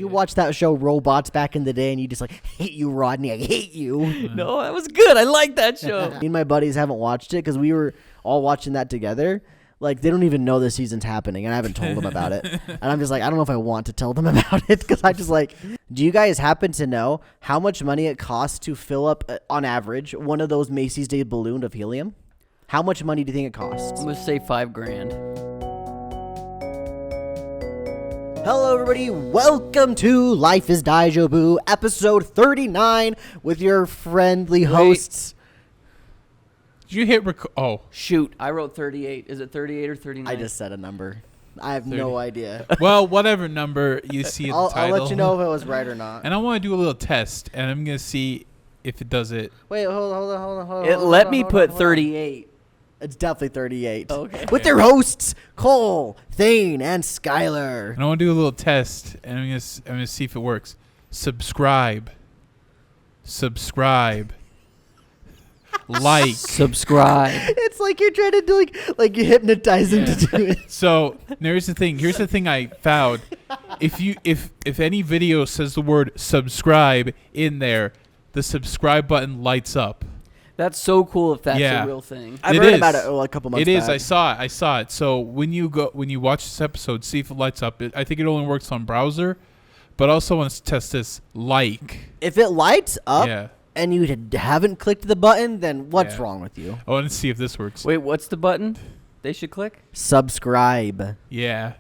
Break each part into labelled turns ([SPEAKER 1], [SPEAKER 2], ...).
[SPEAKER 1] Did you watch that show Robots back in the day and you just like, hate you, Rodney, I hate you?
[SPEAKER 2] No, that was good. I like that show.
[SPEAKER 1] Me and my buddies haven't watched it because we were all watching that together. Like, they don't even know the season's happening, and I haven't told them about it. And I'm just like, I don't know if I want to tell them about it because I just like, do you guys happen to know how much money it costs to fill up, on average, one of those Macy's Day balloons of helium? How much money do you think it costs?
[SPEAKER 2] I'm going to say $5,000.
[SPEAKER 1] Hello, everybody. Welcome to Life is Daijoubu, episode 39, with your friendly hosts.
[SPEAKER 3] Did you hit Oh.
[SPEAKER 2] Shoot. I wrote 38. Is it 38 or 39?
[SPEAKER 1] I just said a number. I have no idea.
[SPEAKER 3] Well, whatever number you see in the title.
[SPEAKER 1] I'll let you know if it was right or not.
[SPEAKER 3] And I want to do a little test, and I'm going to see if it does it.
[SPEAKER 1] Wait, hold on.
[SPEAKER 2] It let me put 38.
[SPEAKER 1] It's definitely 38.
[SPEAKER 2] Okay.
[SPEAKER 1] With their hosts, Cole, Thane, and Skylar.
[SPEAKER 3] And I want to do a little test, and I'm going to see if it works. Subscribe. Like.
[SPEAKER 2] Subscribe.
[SPEAKER 1] It's like you're trying to do like you hypnotize them to do it.
[SPEAKER 3] So here's the thing I found. If any video says the word subscribe in there, the subscribe button lights up.
[SPEAKER 2] That's so cool if that's a real thing.
[SPEAKER 1] I've heard about it a couple months back.
[SPEAKER 3] It is. I saw it. So when you watch this episode, see if it lights up. I think it only works on browser, but also want to test this like.
[SPEAKER 1] If it lights up and you haven't clicked the button, then what's wrong with you?
[SPEAKER 3] I want to see if this works.
[SPEAKER 2] Wait, what's the button they should click?
[SPEAKER 1] Subscribe.
[SPEAKER 3] Yeah.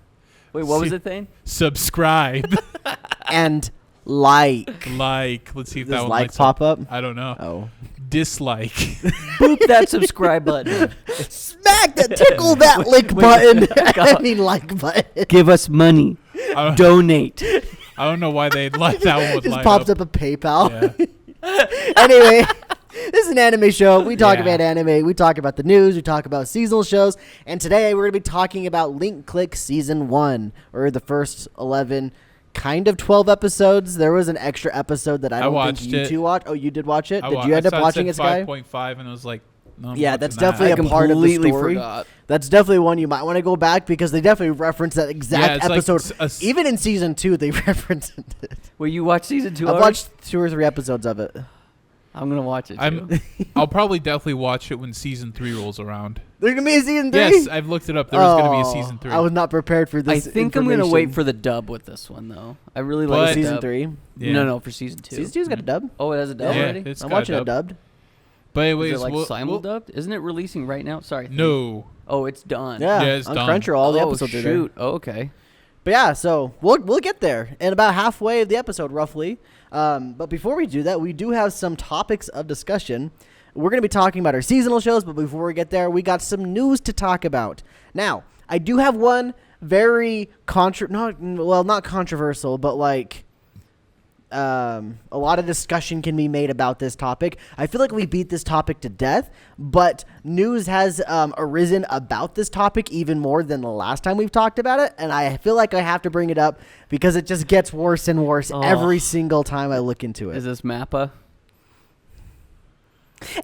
[SPEAKER 2] Wait, what was it, Thane?
[SPEAKER 3] Subscribe.
[SPEAKER 1] And like.
[SPEAKER 3] Let's see if that one
[SPEAKER 1] like
[SPEAKER 3] lights
[SPEAKER 1] pop up.
[SPEAKER 3] I don't know.
[SPEAKER 1] Oh.
[SPEAKER 3] Dislike.
[SPEAKER 2] Boop that subscribe button.
[SPEAKER 1] Smack that, tickle that like button. I mean like button.
[SPEAKER 2] Give us money. Donate.
[SPEAKER 3] I don't know why they'd like that one.
[SPEAKER 1] Just pops up a PayPal.
[SPEAKER 3] Yeah.
[SPEAKER 1] Anyway, this is an anime show. We talk about anime. We talk about the news. We talk about seasonal shows. And today we're going to be talking about Link Click Season 1, or the first 11, kind of 12 episodes. There was an extra episode that I don't think you two watched. Oh, you did watch it? Did you end up watching it, Sky?
[SPEAKER 3] 5.5, and I was like, no,
[SPEAKER 1] that's definitely a part of the story.
[SPEAKER 2] Forgot.
[SPEAKER 1] That's definitely one you might want to go back because they definitely reference that exact episode.
[SPEAKER 3] Like
[SPEAKER 1] even in Season 2, they referenced it.
[SPEAKER 2] Well, you watched Season 2
[SPEAKER 1] I've watched 2 or 3 episodes of it.
[SPEAKER 2] I'm going to watch it, too.
[SPEAKER 3] I'll probably definitely watch it when Season 3 rolls around.
[SPEAKER 1] There's going to be a Season 3?
[SPEAKER 3] Yes, I've looked it up. There was going to be a Season 3.
[SPEAKER 1] I was not prepared for this.
[SPEAKER 2] I think I'm going to wait for the dub with this one, though. I really like
[SPEAKER 1] Season 3.
[SPEAKER 3] Yeah.
[SPEAKER 2] No, for Season 2.
[SPEAKER 1] Season 2's got a dub.
[SPEAKER 2] Oh, it has a dub already?
[SPEAKER 3] It's
[SPEAKER 1] I'm watching it dubbed.
[SPEAKER 3] But anyways,
[SPEAKER 2] is it like simul-dubbed? Isn't it releasing right now? Sorry.
[SPEAKER 3] No.
[SPEAKER 2] Oh, it's done.
[SPEAKER 1] Yeah,
[SPEAKER 3] it's
[SPEAKER 1] on
[SPEAKER 3] done.
[SPEAKER 1] Crunchyroll, all the episodes are there.
[SPEAKER 2] Shoot. Oh, okay.
[SPEAKER 1] But yeah, so we'll get there in about halfway of the episode, roughly. But before we do that, we do have some topics of discussion. We're going to be talking about our seasonal shows, but before we get there, we got some news to talk about. Now, I do have one very not controversial, but like a lot of discussion can be made about this topic. I feel like we beat this topic to death, but news has arisen about this topic even more than the last time we've talked about it, and I feel like I have to bring it up because it just gets worse and worse every single time I look into it.
[SPEAKER 2] Is this MAPPA?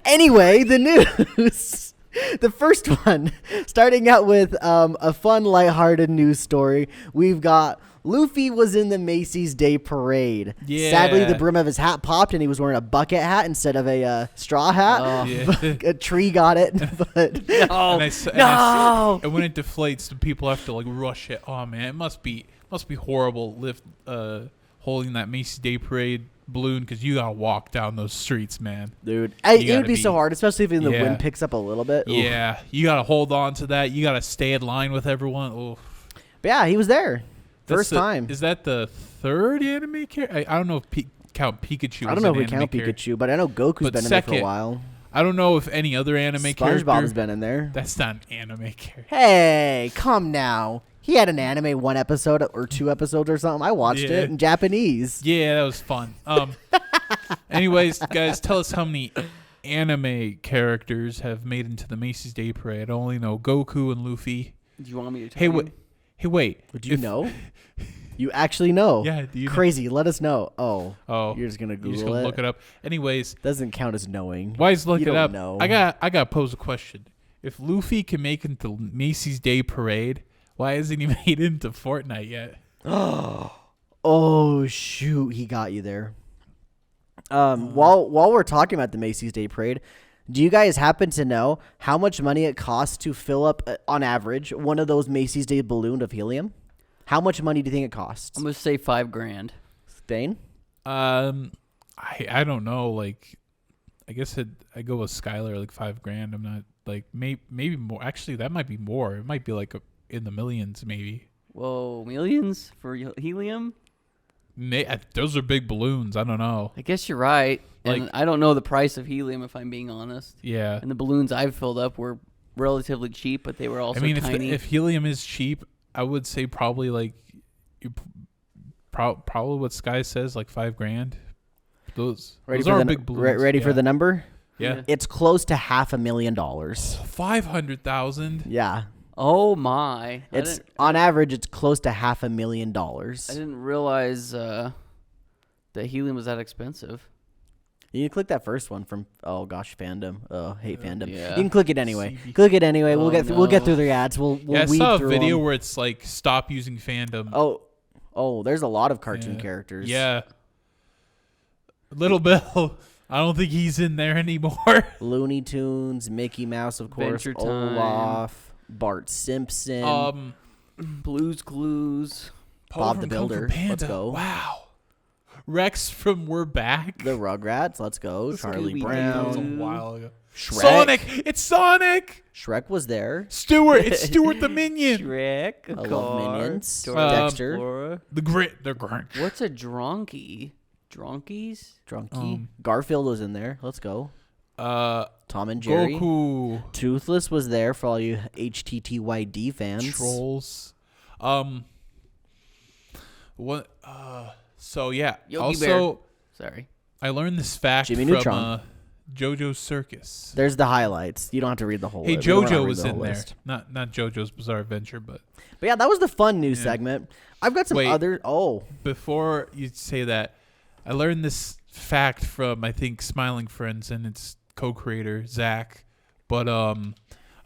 [SPEAKER 1] Anyway, the news. The first one, starting out with a fun, lighthearted news story. We've got Luffy was in the Macy's Day Parade.
[SPEAKER 3] Yeah.
[SPEAKER 1] Sadly, the brim of his hat popped, and he was wearing a bucket hat instead of a straw hat.
[SPEAKER 2] Oh.
[SPEAKER 3] Yeah.
[SPEAKER 1] A tree got it, but
[SPEAKER 2] No.
[SPEAKER 3] And when it deflates, the people have to like rush it. Oh man, it must be horrible holding that Macy's Day Parade balloon because you gotta walk down those streets, man.
[SPEAKER 1] Dude, it would be so hard, especially if the wind picks up a little bit.
[SPEAKER 3] Yeah, you gotta hold on to that. You gotta stay in line with everyone. Oof.
[SPEAKER 1] But yeah, he was there. First time.
[SPEAKER 3] Is that the third anime character? I don't know if count Pikachu.
[SPEAKER 1] I don't know if we count Pikachu, but I know Goku's been in there for a while.
[SPEAKER 3] I don't know if any other anime character.
[SPEAKER 1] SpongeBob's been in there.
[SPEAKER 3] That's not an anime character.
[SPEAKER 1] Hey, come now. He had an anime 1 episode or 2 episodes or something. I watched it in Japanese.
[SPEAKER 3] Yeah, that was fun. Anyways, guys, tell us how many anime characters have made into the Macy's Day Parade. I only know Goku and Luffy.
[SPEAKER 2] Do you want me to tell you?
[SPEAKER 3] Hey, wait.
[SPEAKER 1] Would you know? You actually know?
[SPEAKER 3] Yeah. Do you
[SPEAKER 1] Crazy. Know? Let us know. Oh.
[SPEAKER 3] You're
[SPEAKER 1] just gonna Google
[SPEAKER 3] just gonna look it up. Anyways,
[SPEAKER 1] doesn't count as knowing.
[SPEAKER 3] Why is look
[SPEAKER 1] you
[SPEAKER 3] it up?
[SPEAKER 1] Know.
[SPEAKER 3] I got to pose a question. If Luffy can make it into Macy's Day Parade, why hasn't he made it into Fortnite yet?
[SPEAKER 1] Oh shoot, he got you there. While we're talking about the Macy's Day Parade, do you guys happen to know how much money it costs to fill up, on average, one of those Macy's Day balloons of helium? How much money do you think it costs?
[SPEAKER 2] I'm gonna say $5,000.
[SPEAKER 1] Dane?
[SPEAKER 3] I don't know. Like, I guess I go with Skylar, like $5,000. I'm not like maybe more. Actually, that might be more. It might be like in the millions, maybe.
[SPEAKER 2] Whoa, millions for helium?
[SPEAKER 3] Those are big balloons. I don't know.
[SPEAKER 2] I guess you're right. And
[SPEAKER 3] Like-
[SPEAKER 2] I don't know the price of helium, if I'm being honest.
[SPEAKER 3] Yeah.
[SPEAKER 2] And the balloons I've filled up were relatively cheap, but they were also tiny.
[SPEAKER 3] If helium is cheap, I would say probably like probably what Sky says, like $5,000. Those are big balloons.
[SPEAKER 1] Ready for the number?
[SPEAKER 3] Yeah.
[SPEAKER 1] It's close to $500,000.
[SPEAKER 3] 500,000.
[SPEAKER 1] Yeah.
[SPEAKER 2] Oh my!
[SPEAKER 1] It's on average, it's close to $500,000.
[SPEAKER 2] I didn't realize that helium was that expensive.
[SPEAKER 1] You can click that first one from fandom. Oh, hate fandom.
[SPEAKER 2] Yeah.
[SPEAKER 1] You can click it anyway.
[SPEAKER 3] CB.
[SPEAKER 1] Click it anyway. We'll get
[SPEAKER 2] no.
[SPEAKER 1] through the ads. We'll
[SPEAKER 3] I
[SPEAKER 1] weed
[SPEAKER 3] saw a
[SPEAKER 1] through
[SPEAKER 3] video
[SPEAKER 1] 'em.
[SPEAKER 3] where it's like stop using fandom.
[SPEAKER 1] Oh, there's a lot of cartoon
[SPEAKER 3] Yeah.
[SPEAKER 1] characters.
[SPEAKER 3] Yeah. Little Bill. I don't think he's in there anymore.
[SPEAKER 1] Looney Tunes, Mickey Mouse, of course,
[SPEAKER 2] Adventure Time.
[SPEAKER 1] Olaf, Bart Simpson,
[SPEAKER 2] Blue's Clues.
[SPEAKER 3] Paul
[SPEAKER 1] Bob
[SPEAKER 3] from
[SPEAKER 1] the
[SPEAKER 3] Kung Fu
[SPEAKER 1] Builder.
[SPEAKER 3] Panda.
[SPEAKER 1] Let's go.
[SPEAKER 3] Wow. Rex from We're Back.
[SPEAKER 1] the Rugrats. Let's go. Charlie
[SPEAKER 2] Scooby-Doo.
[SPEAKER 3] That was a
[SPEAKER 1] Brown,
[SPEAKER 3] while ago.
[SPEAKER 1] Shrek.
[SPEAKER 3] Sonic. It's Sonic.
[SPEAKER 1] Shrek was there.
[SPEAKER 3] Stuart. It's Stuart the Minion.
[SPEAKER 2] Shrek.
[SPEAKER 1] I love Minions.
[SPEAKER 2] Dora
[SPEAKER 1] Dexter.
[SPEAKER 2] Explorer.
[SPEAKER 3] The Grinch.
[SPEAKER 2] What's a dronky? Dronkies?
[SPEAKER 1] Drunky. Garfield was in there. Let's go. Tom and Jerry.
[SPEAKER 3] Goku.
[SPEAKER 1] Toothless was there for all you HTTYD fans.
[SPEAKER 3] Trolls. What? So yeah.
[SPEAKER 2] Yogi
[SPEAKER 3] also,
[SPEAKER 2] Bear. Sorry.
[SPEAKER 3] I learned this fact
[SPEAKER 1] Jimmy
[SPEAKER 3] from
[SPEAKER 1] Neutron.
[SPEAKER 3] JoJo's Circus.
[SPEAKER 1] There's the highlights. You don't have to read the whole
[SPEAKER 3] Hey,
[SPEAKER 1] list. We don't have to
[SPEAKER 3] JoJo
[SPEAKER 1] read
[SPEAKER 3] was
[SPEAKER 1] the
[SPEAKER 3] in
[SPEAKER 1] whole
[SPEAKER 3] there.
[SPEAKER 1] list.
[SPEAKER 3] Not JoJo's Bizarre Adventure, but
[SPEAKER 1] But yeah, that was the fun news segment. I've got some
[SPEAKER 3] Wait.
[SPEAKER 1] other. Oh,
[SPEAKER 3] before you say that, I learned this fact from I think Smiling Friends and its co-creator Zach. But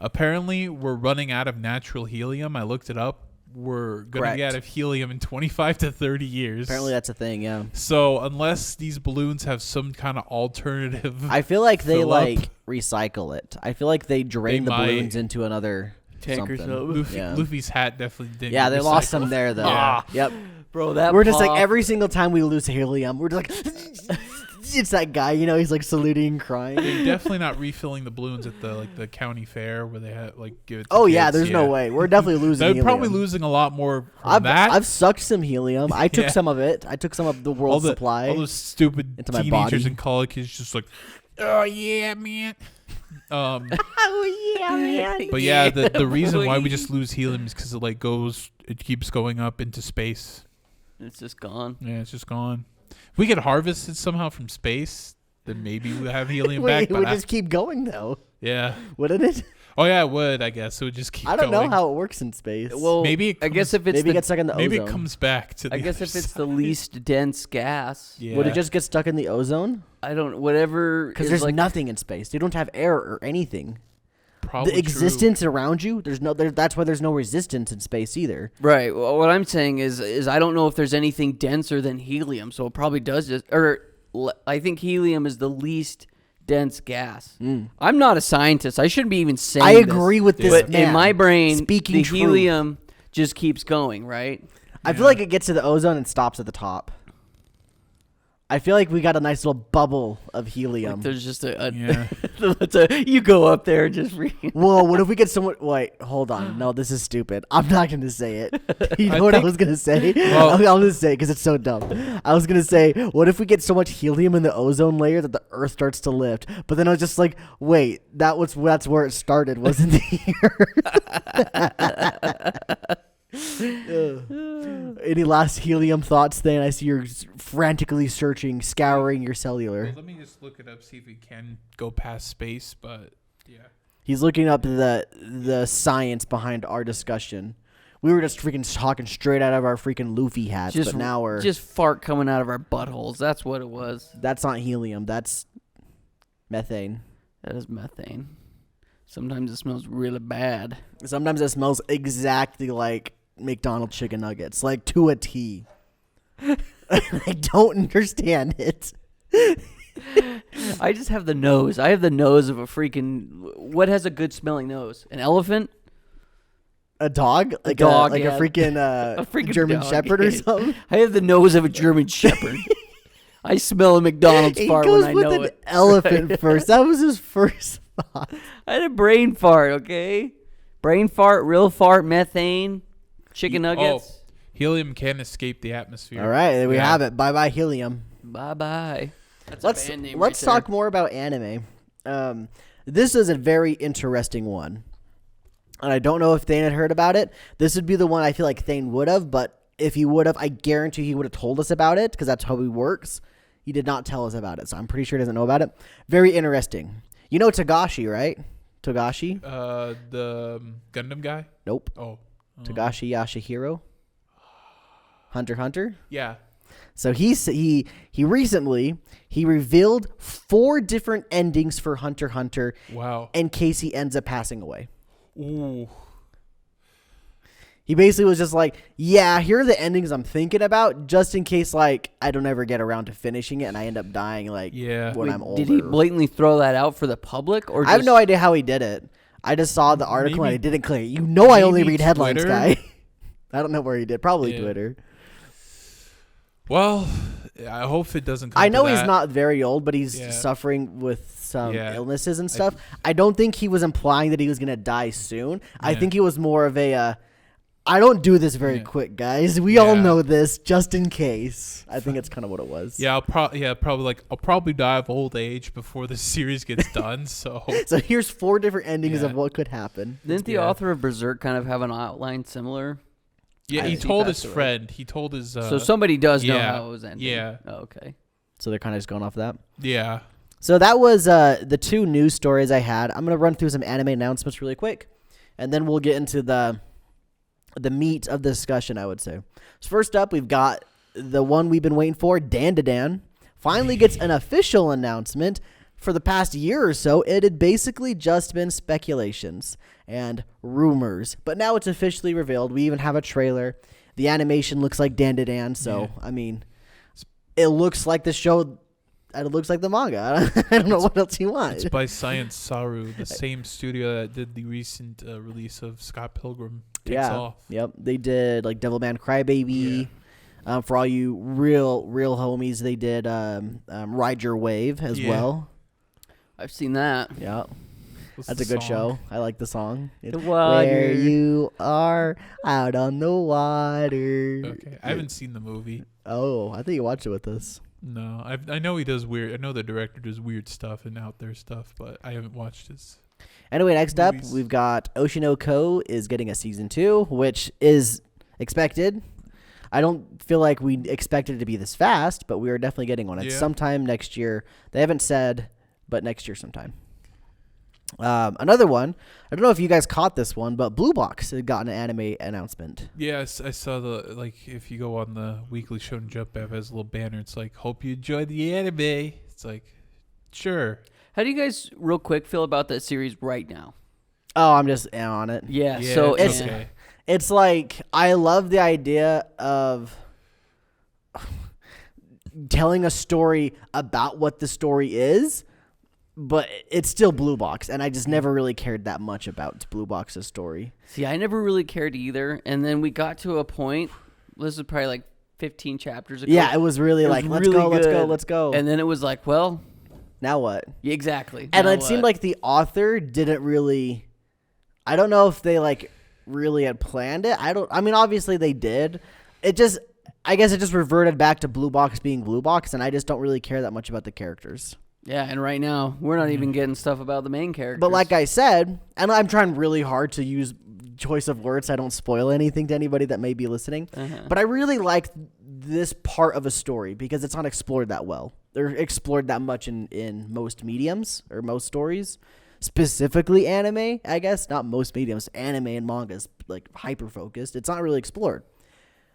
[SPEAKER 3] apparently we're running out of natural helium. I looked it up. We're gonna
[SPEAKER 1] Correct.
[SPEAKER 3] be out of helium in 25 to 30 years.
[SPEAKER 1] apparently that's a thing. Yeah.
[SPEAKER 3] So unless these balloons have some kind of alternative,
[SPEAKER 1] I feel like they
[SPEAKER 3] Fill up.
[SPEAKER 1] recycle it. I feel like they drain
[SPEAKER 3] They
[SPEAKER 1] the
[SPEAKER 3] might.
[SPEAKER 1] balloons into another
[SPEAKER 2] Tank or
[SPEAKER 1] something.
[SPEAKER 2] something.
[SPEAKER 1] Yeah.
[SPEAKER 3] Luffy's hat definitely didn't.
[SPEAKER 1] Yeah,
[SPEAKER 3] get
[SPEAKER 1] they lost
[SPEAKER 3] recycled.
[SPEAKER 1] some there though.
[SPEAKER 3] Yeah.
[SPEAKER 1] Yep.
[SPEAKER 2] Bro, that
[SPEAKER 1] We're just like
[SPEAKER 2] pop-
[SPEAKER 1] every single time we lose helium, we're just like, it's that guy. You know, he's like saluting and crying.
[SPEAKER 3] They're definitely not refilling the balloons at the county fair where they have give it. To
[SPEAKER 1] Oh yeah,
[SPEAKER 3] kids.
[SPEAKER 1] there's no way. We're definitely losing.
[SPEAKER 3] They're
[SPEAKER 1] helium.
[SPEAKER 3] probably losing a lot more from that.
[SPEAKER 1] I've sucked some helium. I took
[SPEAKER 3] Yeah.
[SPEAKER 1] some of it. I took some of the world's supply.
[SPEAKER 3] All those stupid
[SPEAKER 1] into my
[SPEAKER 3] teenagers
[SPEAKER 1] body.
[SPEAKER 3] in college is just like, oh yeah, man.
[SPEAKER 1] Oh yeah, man.
[SPEAKER 3] But yeah, the reason why we just lose helium is because it keeps going up into space.
[SPEAKER 2] It's just gone.
[SPEAKER 3] Yeah, it's just gone. If we could harvest it somehow from space, then maybe we'll have helium back.
[SPEAKER 1] It
[SPEAKER 3] But
[SPEAKER 1] would just keep going though,
[SPEAKER 3] yeah.
[SPEAKER 1] wouldn't it?
[SPEAKER 3] Oh yeah, it would. I guess it would just keep.
[SPEAKER 1] I don't know
[SPEAKER 3] going.
[SPEAKER 1] how it works in space.
[SPEAKER 2] Well,
[SPEAKER 3] Maybe it
[SPEAKER 2] I guess
[SPEAKER 3] comes-
[SPEAKER 2] if it's
[SPEAKER 1] maybe it
[SPEAKER 2] the,
[SPEAKER 1] gets stuck in the
[SPEAKER 3] Maybe
[SPEAKER 1] ozone.
[SPEAKER 3] it comes back to.
[SPEAKER 2] I
[SPEAKER 3] the
[SPEAKER 2] guess
[SPEAKER 3] other
[SPEAKER 2] if it's
[SPEAKER 3] side.
[SPEAKER 2] the least dense gas.
[SPEAKER 3] Yeah.
[SPEAKER 1] Would it just get stuck in the ozone?
[SPEAKER 2] I don't. Whatever.
[SPEAKER 1] Because
[SPEAKER 2] is
[SPEAKER 1] there's
[SPEAKER 2] like,
[SPEAKER 1] nothing in space. You don't have air or anything.
[SPEAKER 3] Probably
[SPEAKER 1] The existence around you, that's why there's no resistance in space either.
[SPEAKER 2] Right. Well, what I'm saying is I don't know if there's anything denser than helium, so it probably does just. I think helium is the least dense gas. I'm not a scientist. I shouldn't be even saying.
[SPEAKER 1] I agree with this
[SPEAKER 2] But
[SPEAKER 1] man.
[SPEAKER 2] in my brain,
[SPEAKER 1] Speaking
[SPEAKER 2] the
[SPEAKER 1] truth.
[SPEAKER 2] helium just keeps going. Right.
[SPEAKER 1] I feel like it gets to the ozone and stops at the top. I feel like we got a nice little bubble of helium.
[SPEAKER 2] Like there's just a
[SPEAKER 3] Yeah.
[SPEAKER 2] you go up there and just
[SPEAKER 1] Whoa, what if we get someone... Wait, hold on. No, this is stupid. I'm not going to say it. You know what I
[SPEAKER 3] think-
[SPEAKER 1] was going to say?
[SPEAKER 3] Well-
[SPEAKER 1] I'm going to say it because it's so dumb. I was going to say, what if we get so much helium in the ozone layer that the Earth starts to lift? But then I was just like, wait, that's where it started, wasn't it? Any last helium thoughts, then? I see you're frantically searching, scouring your cellular.
[SPEAKER 3] Well, let me just look it up, see if we can go past space. But yeah.
[SPEAKER 1] He's looking up the science behind our discussion. We were just freaking talking straight out of our freaking Luffy hats, but now we're...
[SPEAKER 2] just fart coming out of our buttholes. That's what it was.
[SPEAKER 1] That's not helium. That's methane.
[SPEAKER 2] That is methane. Sometimes it smells really bad.
[SPEAKER 1] Sometimes it smells exactly like McDonald's chicken nuggets, like to a T. I don't understand it.
[SPEAKER 2] I just have the nose. I have the nose of a freaking. What has a good smelling nose? An elephant?
[SPEAKER 1] A dog? Like
[SPEAKER 2] dog,
[SPEAKER 1] a
[SPEAKER 2] yeah.
[SPEAKER 1] freaking,
[SPEAKER 2] A freaking
[SPEAKER 1] German
[SPEAKER 2] dog.
[SPEAKER 1] Shepherd or something?
[SPEAKER 2] I have the nose of a German Shepherd. I smell a McDonald's
[SPEAKER 1] He
[SPEAKER 2] fart
[SPEAKER 1] goes
[SPEAKER 2] when I
[SPEAKER 1] with
[SPEAKER 2] know
[SPEAKER 1] an
[SPEAKER 2] it.
[SPEAKER 1] elephant first. That was his first thought.
[SPEAKER 2] I had a brain fart, okay? Brain fart, real fart, methane, chicken nuggets.
[SPEAKER 3] Helium can escape the atmosphere.
[SPEAKER 1] All right, there we
[SPEAKER 3] Yeah.
[SPEAKER 1] have it. Bye-bye, helium.
[SPEAKER 2] Bye-bye. That's
[SPEAKER 1] Let's
[SPEAKER 2] a band name
[SPEAKER 1] let's
[SPEAKER 2] right
[SPEAKER 1] talk more about anime. This is a very interesting one, and I don't know if Thane had heard about it. This would be the one I feel like Thane would have, but if he would have, I guarantee he would have told us about it because that's how he works. He did not tell us about it, so I'm pretty sure he doesn't know about it. Very interesting. You know Togashi, right? Togashi?
[SPEAKER 3] The Gundam guy.
[SPEAKER 1] Nope.
[SPEAKER 3] Oh.
[SPEAKER 1] Togashi Yashihiro. Hunter x Hunter.
[SPEAKER 3] Yeah.
[SPEAKER 1] So he recently revealed 4 different endings for Hunter x Hunter
[SPEAKER 3] Wow.
[SPEAKER 1] in case he ends up passing away.
[SPEAKER 3] Ooh.
[SPEAKER 1] He basically was just like, yeah, here are the endings I'm thinking about, just in case like I don't ever get around to finishing it and I end up dying like
[SPEAKER 3] Yeah.
[SPEAKER 1] when
[SPEAKER 2] Wait,
[SPEAKER 1] I'm older.
[SPEAKER 2] did he blatantly throw that out for the public, or
[SPEAKER 1] I have
[SPEAKER 2] just-
[SPEAKER 1] no idea how he did it. I just saw the article and
[SPEAKER 3] Maybe-
[SPEAKER 1] I didn't click. You know I only
[SPEAKER 3] maybe
[SPEAKER 1] read headlines,
[SPEAKER 3] Twitter?
[SPEAKER 1] guy. I don't know where he did. Probably
[SPEAKER 3] Yeah.
[SPEAKER 1] Twitter.
[SPEAKER 3] Well, I hope it doesn't come
[SPEAKER 1] I know
[SPEAKER 3] to
[SPEAKER 1] he's
[SPEAKER 3] that.
[SPEAKER 1] not very old, but he's
[SPEAKER 3] Yeah.
[SPEAKER 1] suffering with some
[SPEAKER 3] Yeah.
[SPEAKER 1] illnesses and stuff. I don't think he was implying that he was going to die soon. I
[SPEAKER 3] Yeah.
[SPEAKER 1] think it was more of a, I don't do this very
[SPEAKER 3] Yeah.
[SPEAKER 1] quick, guys. We all
[SPEAKER 3] Yeah.
[SPEAKER 1] know this, just in case. I think it's kind of what it was.
[SPEAKER 3] Yeah, I'll probably die of old age before the series gets done. So
[SPEAKER 1] So here's 4 different endings
[SPEAKER 3] Yeah.
[SPEAKER 1] of what could happen.
[SPEAKER 2] Didn't the
[SPEAKER 3] Yeah.
[SPEAKER 2] author of Berserk kind of have an outline similar?
[SPEAKER 3] yeah,
[SPEAKER 1] I
[SPEAKER 3] he
[SPEAKER 1] think
[SPEAKER 3] told
[SPEAKER 2] that's
[SPEAKER 3] his
[SPEAKER 2] the
[SPEAKER 3] friend. He told his.
[SPEAKER 2] So somebody does know
[SPEAKER 3] yeah,
[SPEAKER 2] how it was ending.
[SPEAKER 3] yeah.
[SPEAKER 2] Oh, okay.
[SPEAKER 1] So they're kind of just going off of that.
[SPEAKER 3] Yeah.
[SPEAKER 1] So that was the 2 news stories I had. I'm going to run through some anime announcements really quick, and then we'll get into the meat of the discussion, I would say. So first up, we've got the one we've been waiting for, Dan finally gets an official announcement. For the past year or so, it had basically just been speculations and rumors, but now it's officially revealed. We even have a trailer. The animation looks like Dan, so,
[SPEAKER 3] Yeah.
[SPEAKER 1] I mean, it looks like the show. It looks like the manga. I don't know what else you want.
[SPEAKER 3] It's by Science Saru, the same studio that did the recent release of Scott Pilgrim Takes Off.
[SPEAKER 1] Yep. They did like Devilman Crybaby. For all you real homies, they did Ride Your Wave as
[SPEAKER 3] Yeah.
[SPEAKER 1] well.
[SPEAKER 2] I've seen that.
[SPEAKER 1] Yeah.
[SPEAKER 3] What's
[SPEAKER 1] That's
[SPEAKER 3] the
[SPEAKER 1] a good
[SPEAKER 3] song?
[SPEAKER 1] show. I like the song.
[SPEAKER 2] The
[SPEAKER 1] Where
[SPEAKER 2] water.
[SPEAKER 1] you are out on the water.
[SPEAKER 3] Okay, I haven't seen the movie.
[SPEAKER 1] Oh, I think you watched it with us.
[SPEAKER 3] No, I know he does weird. I know the director does weird stuff and out there stuff, but I haven't watched his.
[SPEAKER 1] Anyway, next up,
[SPEAKER 3] Movies.
[SPEAKER 1] we've got Oshinoko is getting a season 2, which is expected. I don't feel like we expected it to be this fast, but we are definitely getting one. It's
[SPEAKER 3] Yeah.
[SPEAKER 1] sometime next year. They haven't said, but next year sometime. Another one, I don't know if you guys caught this one, but Blue Box had gotten an anime announcement.
[SPEAKER 3] Yes, I saw the if you go on the Weekly Shonen Jump app, it has a little banner. It's like, hope you enjoy the anime. It's like, sure.
[SPEAKER 2] How do you guys, real quick, feel about that series right now?
[SPEAKER 1] Oh, I'm just on it.
[SPEAKER 2] Yeah.
[SPEAKER 3] Yeah,
[SPEAKER 2] So
[SPEAKER 1] it's-
[SPEAKER 3] okay.
[SPEAKER 1] It's like, I love the idea of telling a story about what the story is, but it's still Blue Box, and I just never really cared that much about Blue Box's story.
[SPEAKER 2] See, I never really cared either, and then we got to a point. This was probably like 15 chapters ago.
[SPEAKER 1] Yeah, it was really
[SPEAKER 2] It was
[SPEAKER 1] like, let's
[SPEAKER 2] really
[SPEAKER 1] go, let's go,
[SPEAKER 2] good.
[SPEAKER 1] let's go.
[SPEAKER 2] And then it was like, well,
[SPEAKER 1] Now what?
[SPEAKER 2] yeah, exactly.
[SPEAKER 1] And
[SPEAKER 2] Now
[SPEAKER 1] it seemed
[SPEAKER 2] what?
[SPEAKER 1] like the author didn't really, I don't know if they like really had planned it. I mean, obviously they did. I guess it just reverted back to Blue Box being Blue Box, and I just don't really care that much about the characters.
[SPEAKER 2] Yeah, and right now we're not even getting stuff about the main characters.
[SPEAKER 1] But like I said, and I'm trying really hard to use choice of words so I don't spoil anything to anybody that may be listening. But I really like this part of a story because it's not explored that well. They're explored that much in most mediums or most stories. Specifically anime, I guess. Not most mediums. Anime and manga is like hyper-focused. It's not really explored.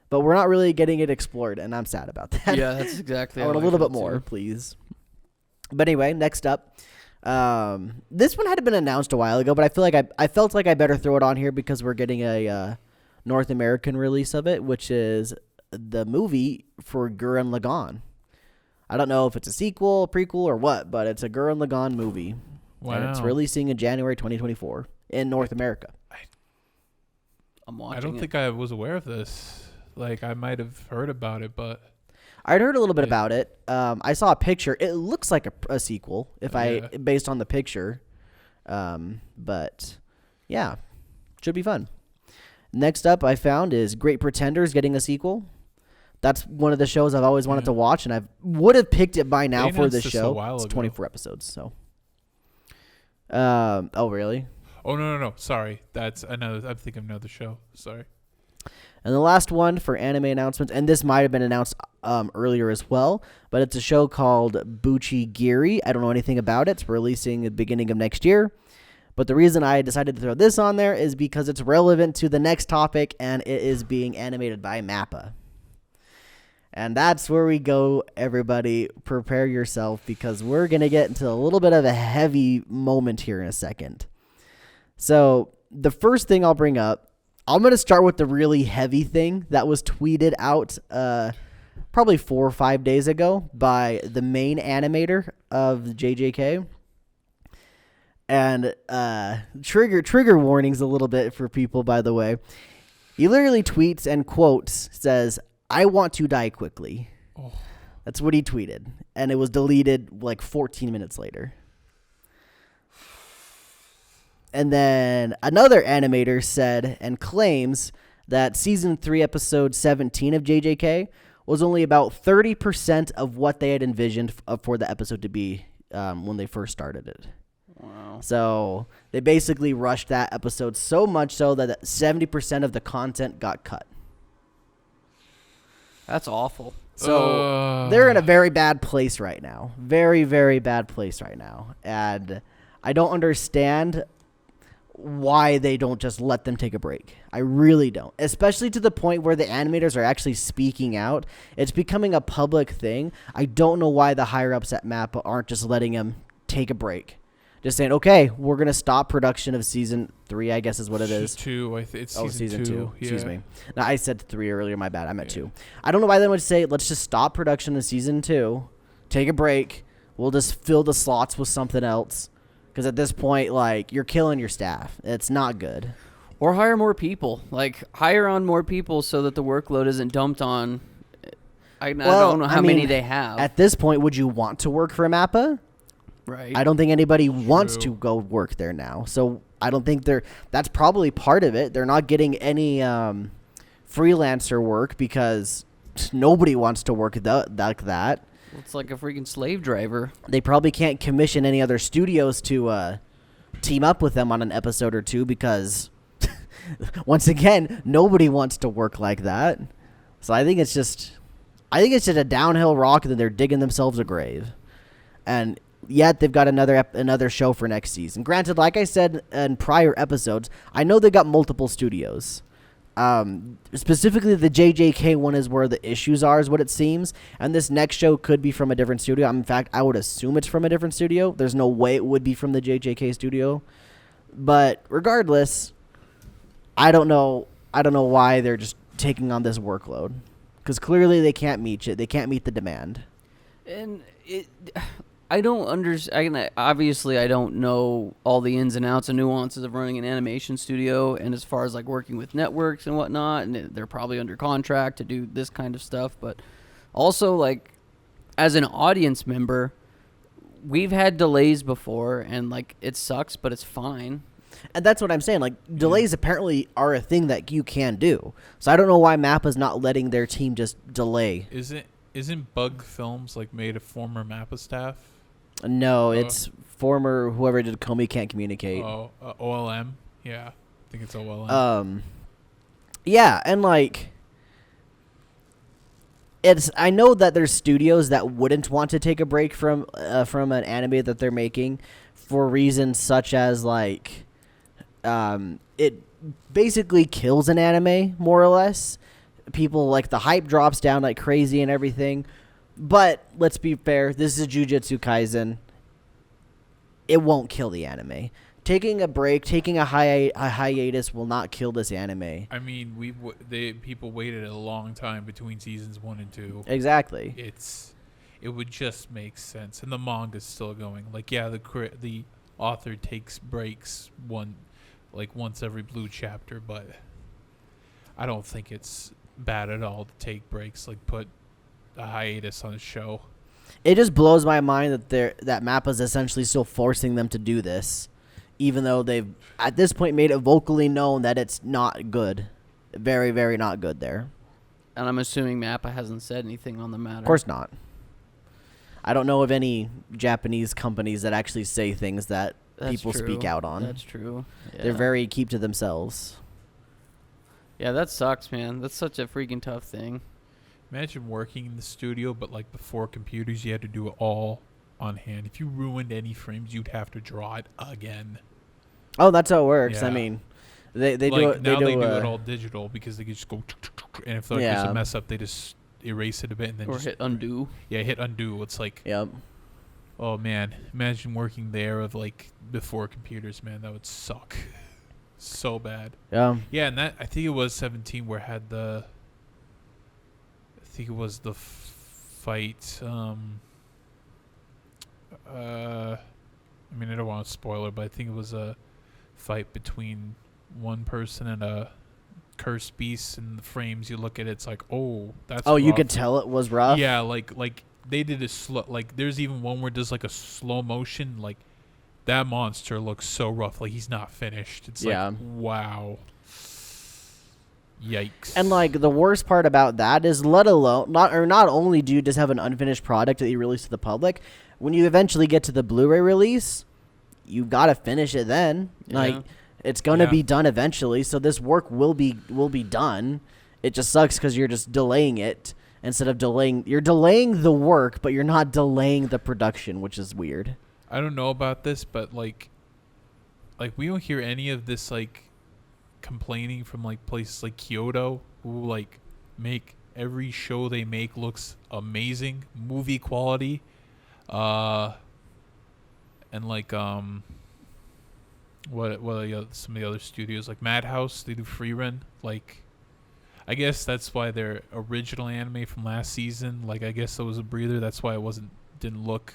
[SPEAKER 1] But we're not really getting it explored, and I'm sad about that.
[SPEAKER 2] yeah, that's exactly.
[SPEAKER 1] I
[SPEAKER 2] how
[SPEAKER 1] want a little
[SPEAKER 2] feel
[SPEAKER 1] bit more,
[SPEAKER 2] too.
[SPEAKER 1] please. But anyway, next up. This one had been announced a while ago, but I feel like I felt like I better throw it on here because we're getting a North American release of it, which is the movie for Gurren Lagann. I don't know if it's a sequel, prequel, or what, but it's a Gurren Lagann movie.
[SPEAKER 3] Wow.
[SPEAKER 1] And it's releasing in January 2024 in North America.
[SPEAKER 2] I'm watching
[SPEAKER 3] I don't think I was aware of this. Like, I might have heard about it, but
[SPEAKER 1] I'd heard a little bit about it. I saw a picture. It looks like a sequel based on the picture. But yeah, should be fun. Next up I found is Great Pretenders getting a sequel. That's one of the shows I've always wanted to watch, and I would have picked it by now for this show. It's 24 episodes, so. Oh, really?
[SPEAKER 3] Oh, no. Sorry. That's another. I think of another show. Sorry.
[SPEAKER 1] And the last one for anime announcements, and this might have been announced earlier as well, but it's a show called Buchi Giri. I don't know anything about it. It's releasing at the beginning of next year. But the reason I decided to throw this on there is because it's relevant to the next topic, and it is being animated by MAPPA. And that's where we go, everybody. Prepare yourself, because we're going to get into a little bit of a heavy moment here in a second. So the first thing I'll bring up, I'm going to start with the really heavy thing that was tweeted out probably 4 or 5 days ago by the main animator of JJK. And trigger warnings a little bit for people, by the way. He literally tweets and quotes, says, "I want to die quickly."
[SPEAKER 3] Oh.
[SPEAKER 1] That's what he tweeted. And it was deleted like 14 minutes later. And then another animator said and claims that season 3, episode 17 of JJK was only about 30% of what they had envisioned for the episode to be when they first started it.
[SPEAKER 2] Wow.
[SPEAKER 1] So they basically rushed that episode so much so that 70% of the content got cut.
[SPEAKER 2] That's awful.
[SPEAKER 1] So they're in a very bad place right now. Very, very bad place right now. And I don't understand why they don't just let them take a break. I really don't. Especially to the point where the animators are actually speaking out. It's becoming a public thing. I don't know why the higher-ups at MAPPA aren't just letting them take a break. Just saying, okay, we're going to stop production of season 3, I guess is what it is.
[SPEAKER 3] It's
[SPEAKER 1] season 2.
[SPEAKER 3] Yeah.
[SPEAKER 1] Excuse me. No, I said 3 earlier. My bad. I meant 2. I don't know why they would say, let's just stop production of season 2, take a break. We'll just fill the slots with something else. Because at this point, like, you're killing your staff. It's not good.
[SPEAKER 2] Or hire more people. Like, hire on more people so that the workload isn't dumped on. I don't know how many they have.
[SPEAKER 1] At this point, would you want to work for MAPPA?
[SPEAKER 2] Right.
[SPEAKER 1] I don't think anybody wants to go work there now. So I don't think that's probably part of it. They're not getting any freelancer work because nobody wants to work like that.
[SPEAKER 2] It's like a freaking slave driver.
[SPEAKER 1] They probably can't commission any other studios to team up with them on an episode or two because, once again, nobody wants to work like that. So I think it's just a downhill rock that they're digging themselves a grave. And yet they've got another show for next season. Granted, like I said in prior episodes, I know they got multiple studios. Specifically, the JJK one is where the issues are, is what it seems. And this next show could be from a different studio. In fact, I would assume it's from a different studio. There's no way it would be from the JJK studio. But regardless, I don't know why they're just taking on this workload. Because clearly they can't meet it. They can't meet the demand.
[SPEAKER 2] And I don't understand. Obviously, I don't know all the ins and outs and nuances of running an animation studio, and as far as like working with networks and whatnot, and they're probably under contract to do this kind of stuff. But also, like, as an audience member, we've had delays before, and like it sucks, but it's fine.
[SPEAKER 1] And that's what I'm saying. Like, delays apparently are a thing that you can do. So I don't know why MAPPA's not letting their team just delay.
[SPEAKER 3] Isn't Bug Films like made of former MAPPA staff?
[SPEAKER 1] No, it's former whoever did Comey Can't Communicate.
[SPEAKER 3] OLM. Yeah, I think it's OLM.
[SPEAKER 1] Yeah, and like, I know that there's studios that wouldn't want to take a break from an anime that they're making for reasons such as like, it basically kills an anime more or less. People like the hype drops down like crazy and everything. But let's be fair, this is Jujutsu Kaisen. It won't kill the anime. taking a break, taking a hiatus will not kill this anime.
[SPEAKER 3] I mean, people waited a long time between seasons 1 and 2.
[SPEAKER 1] Exactly.
[SPEAKER 3] It would just make sense, and the manga's still going. Like, yeah, the author takes breaks once every blue chapter, but I don't think it's bad at all to take breaks. Like, put a hiatus on a show.
[SPEAKER 1] It just blows my mind that MAPPA's essentially still forcing them to do this, even though they've at this point made it vocally known that it's not good, very, very not good there.
[SPEAKER 2] And I'm assuming MAPPA hasn't said anything on the matter.
[SPEAKER 1] Of course not. I don't know of any Japanese companies that actually say things that people speak out on.
[SPEAKER 2] That's true. Yeah.
[SPEAKER 1] They're very keep to themselves.
[SPEAKER 2] Yeah, that sucks, man. That's such a freaking tough thing.
[SPEAKER 3] Imagine working in the studio, but like before computers, you had to do it all on hand. If you ruined any frames, you'd have to draw it again.
[SPEAKER 1] Oh, that's how it works.
[SPEAKER 3] Yeah.
[SPEAKER 1] I mean, they
[SPEAKER 3] like,
[SPEAKER 1] do it.
[SPEAKER 3] Now they do it all digital because they can just go, and if there's a mess up, they just erase it a bit and then
[SPEAKER 2] or
[SPEAKER 3] just
[SPEAKER 2] hit undo.
[SPEAKER 3] Yeah, hit undo. It's like,
[SPEAKER 1] yep.
[SPEAKER 3] Oh man, imagine working there of like before computers, man. That would suck so bad.
[SPEAKER 1] Yeah.
[SPEAKER 3] Yeah, and that I think it was 17 where it had the. I think it was the fight. I mean, I don't want to spoil it, but I think it was a fight between one person and a cursed beast. And the frames you look at, it's like, oh, that's.
[SPEAKER 1] Oh, you
[SPEAKER 3] rough.
[SPEAKER 1] could tell it was rough.
[SPEAKER 3] Yeah, like they did a slow. Like there's even one where there's like a slow motion. Like that monster looks so rough. Like he's not finished. It's like, wow. Yikes.
[SPEAKER 1] And like the worst part about that is, let alone not only do you just have an unfinished product that you release to the public, when you eventually get to the Blu-ray release, you gotta finish it then.
[SPEAKER 2] Yeah.
[SPEAKER 1] Like it's gonna be done eventually, so this work will be done. It just sucks because you're just delaying it instead of you're delaying the work, but you're not delaying the production, which is weird.
[SPEAKER 3] I don't know about this, but like we don't hear any of this like complaining from like places like Kyoto, who like make every show they make looks amazing, movie quality, and like what are some of the other studios like Madhouse, they do free run. Like I guess that's why their original anime from last season, like I guess that was a breather. That's why it didn't look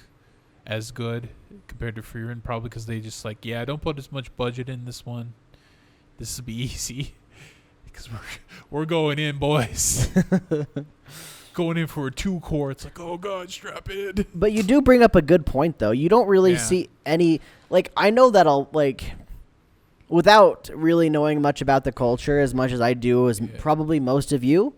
[SPEAKER 3] as good compared to free run, probably because they just like, yeah, don't put as much budget in this one. This will be easy because we're going in, boys. Going in for a 2-core. It's like, oh god, strap in.
[SPEAKER 1] But you do bring up a good point, though. You don't really see any, like, I know that I'll like, without really knowing much about the culture as much as I do, as probably most of you,